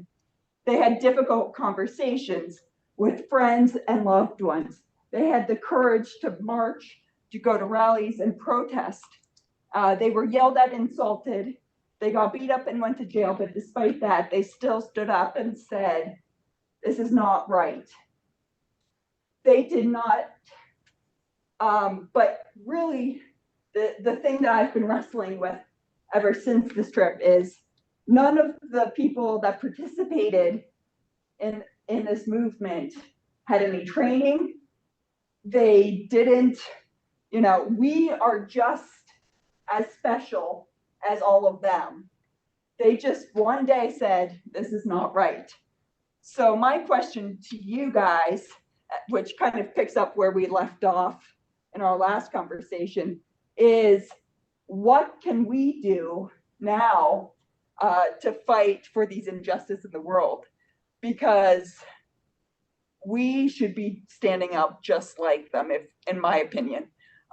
They had difficult conversations with friends and loved ones. They had the courage to march, to go to rallies and protest. They were yelled at, insulted. They got beat up and went to jail, but despite that, they still stood up and said, this is not right. They did not, but really, the thing that I've been wrestling with ever since this trip is none of the people that participated in this movement had any training. They didn't, we are just as special as all of them. They just one day said, this is not right. So my question to you guys, which kind of picks up where we left off in our last conversation, is what can we do now to fight for these injustices in the world? Because we should be standing up just like them, in my opinion.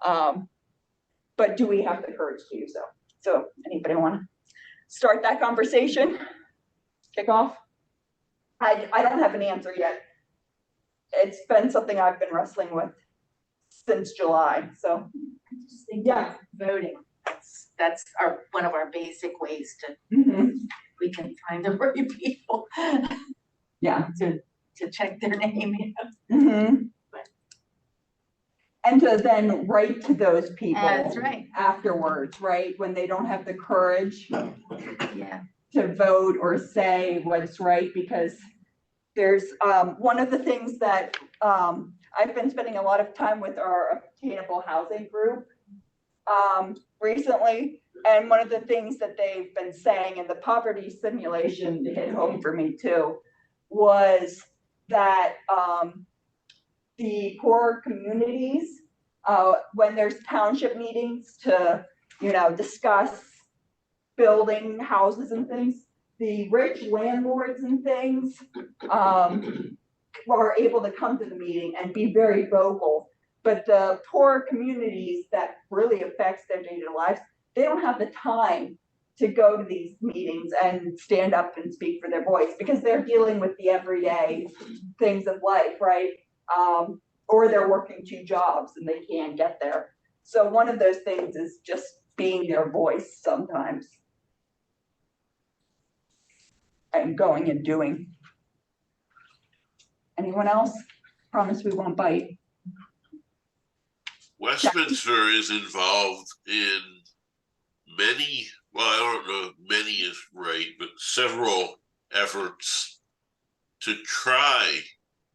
But do we have the courage to do so? So anybody want to start that conversation? Kick off? I don't have an answer yet. It's been something I've been wrestling with since July. So I just think yeah, voting. That's one of our basic ways to we can find the right people. Yeah. To check their name. And to then write to those people. That's right. Afterwards, right? When they don't have the courage to vote or say what's right, because there's one of the things that I've been spending a lot of time with our attainable housing group recently, And one of the things that they've been saying, and the poverty simulation hit home for me too, was that the poor communities, when there's township meetings to, discuss building houses and things, the rich landlords and things are able to come to the meeting and be very vocal. But the poor communities that really affects their day-to-day lives, they don't have the time to go to these meetings and stand up and speak for their voice because they're dealing with the everyday things of life, right? Or they're working 2 jobs and they can't get there. So one of those things is just being their voice sometimes. And going and doing. Anyone else? Promise we won't bite. Westminster is involved in many, well, I don't know if many is right, but several efforts to try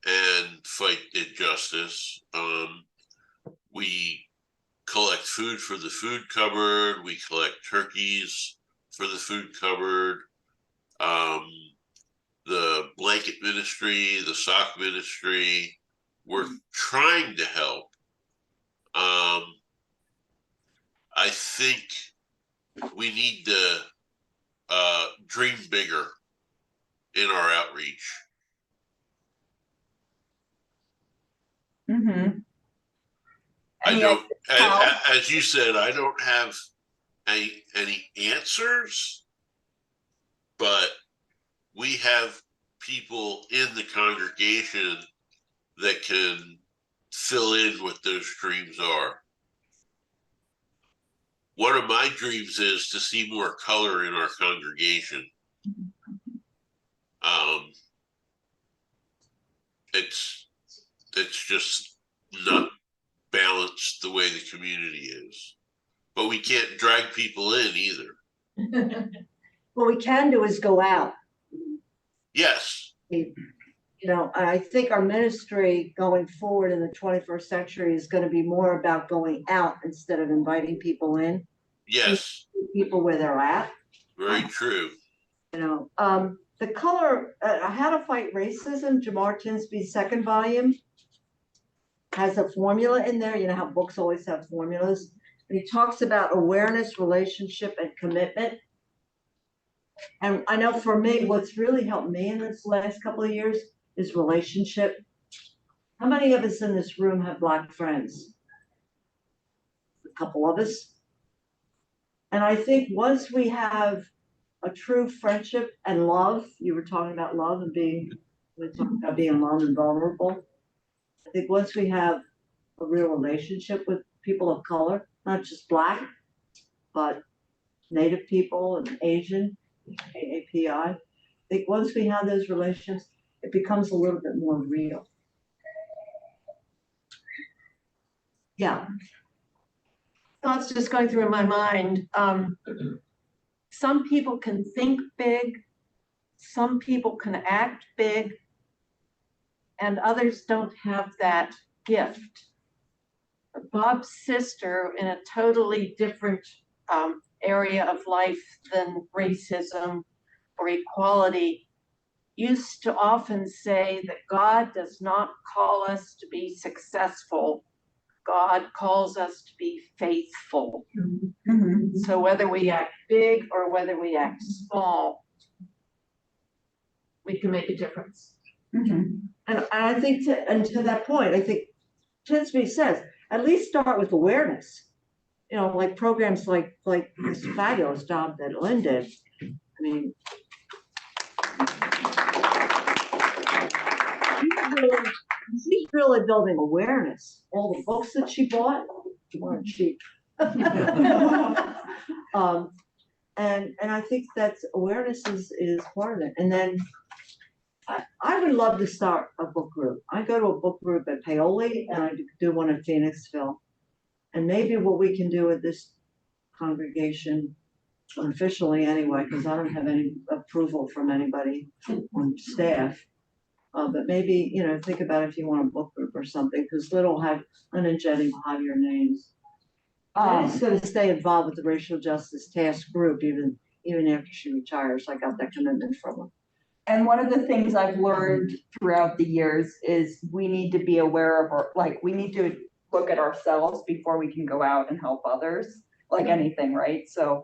and fight injustice. We collect food for the food cupboard. We collect turkeys for the food cupboard. The blanket ministry, the sock ministry, we're trying to help. I think we need to dream bigger in our outreach. Mm-hmm. I don't, as you said, I don't have any answers, but we have people in the congregation that can fill in what those dreams are. One of my dreams is to see more color in our congregation. It's just not balanced the way the community is. But we can't drag people in either. What we can do is go out. Yes. I think our ministry going forward in the 21st century is going to be more about going out instead of inviting people in. Yes. People where they're at. Very true. The color, How to Fight Racism, Jamar Tinsby's 2nd volume, has a formula in there. You know how books always have formulas. And he talks about awareness, relationship, and commitment. And I know for me, what's really helped me in this last couple of years is relationship. How many of us in this room have Black friends? A couple of us. And I think once we have a true friendship and love, you were talking about love and being alone and vulnerable. I think once we have a real relationship with people of color, not just Black, but Native people and Asian, AAPI, I think once we have those relationships, it becomes a little bit more real. Yeah. Thoughts just going through in my mind. Some people can think big, some people can act big, and others don't have that gift. Bob's sister, in a totally different area of life than racism or equality, used to often say that God does not call us to be successful. God calls us to be faithful. Mm-hmm. So whether we act big or whether we act small, we can make a difference. Mm-hmm. And I think to that point, I think Tinsby says, at least start with awareness. Like programs like this fabulous job that Lynn did. I mean, she's really building awareness. All the books that she bought weren't cheap. And I think that's awareness is part of it. And then I would love to start a book group. I go to a book group at Paoli and I do one at Phoenixville. And maybe what we can do with this congregation, unofficially anyway, because I don't have any approval from anybody on staff. But maybe, think about if you want a book group or something, because Little have Lynn and Jenny will have your names. Jenny's gonna stay involved with the racial justice task group even after she retires. I got that commitment from her. And one of the things I've learned throughout the years is we need to be aware of we need to look at ourselves before we can go out and help others, like anything, right? So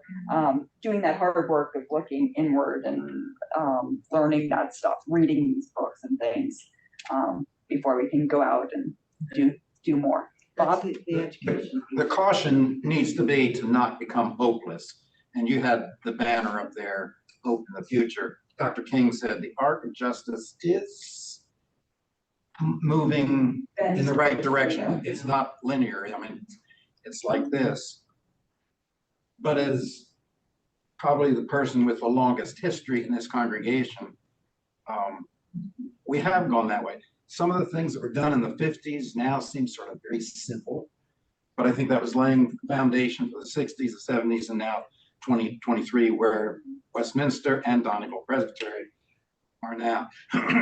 doing that hard work of looking inward and learning that stuff, reading these books and things before we can go out and do more. Bob? The education. The caution needs to be to not become hopeless. And you had the banner up there, Hope in the Future. Dr. King said the arc of justice is moving in the right direction. It's not linear. I mean, it's like this. But as probably the person with the longest history in this congregation, we have gone that way. Some of the things that were done in the 50s now seem sort of very simple, but I think that was laying the foundation for the 60s, the 70s, and now 2023, where Westminster and Donegal Presbytery are now.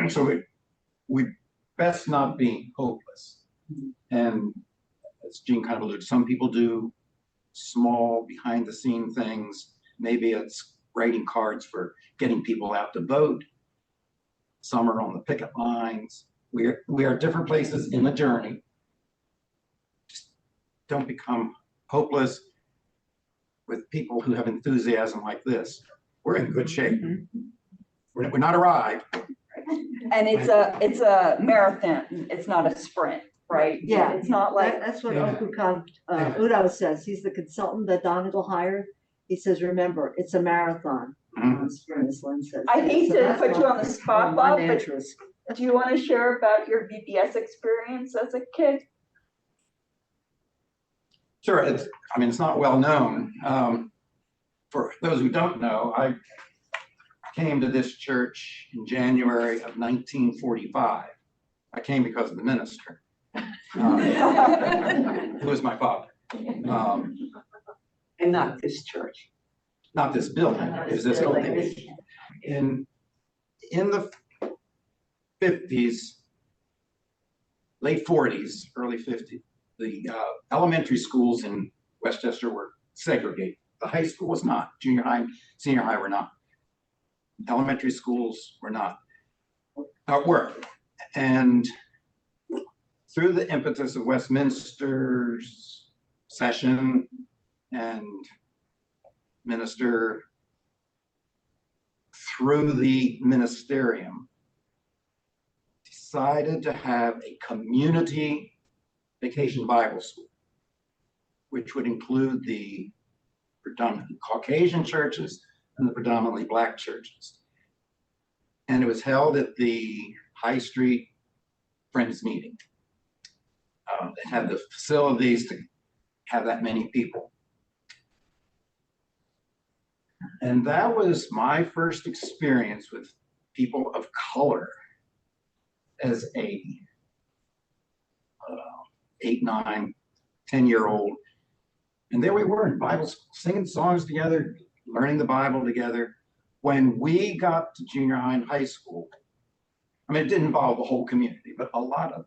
So we best not be hopeless. And as Jean kind of alluded, some people do small behind the scene things. Maybe it's writing cards for getting people out to vote. Some are on the picket lines. We are different places in the journey. Just don't become hopeless with people who have enthusiasm like this. We're in good shape. We're not arrived. And it's a marathon. It's not a sprint, right? Yeah, it's not like that's what Udo says. He's the consultant that Donegal hired. He says, remember, it's a marathon. As Lynn says. I hate So to that's put you what on the spot, my Bob, but mantra is. do you want to share about your VBS experience as a kid? Sure, it's not well known. For those who don't know, I came to this church in January of 1945. I came because of the minister, who was my father. And not this church. Not this building, it was this building. In the 50s, late 40s, early 50s, the elementary schools in Westchester were segregated. The high school was not. Junior high, senior high were not. Elementary schools were not. Were. And through the impetus of Westminster's session and minister through the ministerium, decided to have a community vacation Bible school, which would include the predominantly Caucasian churches and the predominantly Black churches. And it was held at the High Street Friends meeting. It had the facilities to have that many people. And that was my first experience with people of color as a 8, 9, 10-year-old. And there we were in Bible school, singing songs together, learning the Bible together. When we got to junior high and high school, it didn't involve the whole community, but a lot of,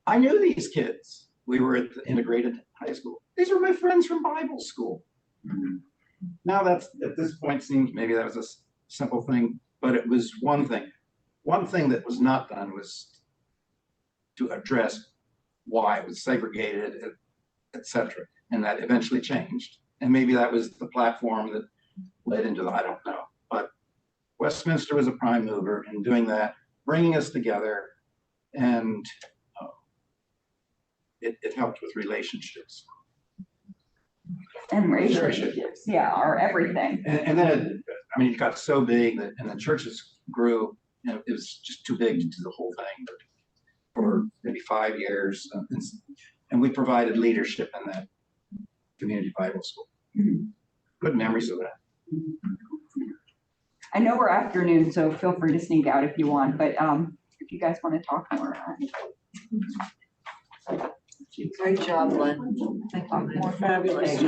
I knew these kids. We were at the integrated high school. These were my friends from Bible school. Now that's, at this point, seems maybe that was a simple thing, but it was one thing. One thing that was not done was to address why it was segregated, etc. And that eventually changed. And maybe that was the platform that led into the, I don't know. But Westminster was a prime mover in doing that, bringing us together, and it helped with relationships. And relationships, yeah, are everything. And then, it got so big that, and the churches grew, it was just too big to do the whole thing for maybe 5 years. And we provided leadership in that community Bible school. Good memories of that. I know we're afternoon, so feel free to sneak out if you want, but if you guys want to talk more. Great job, Lynn. Thank you. More fabulous.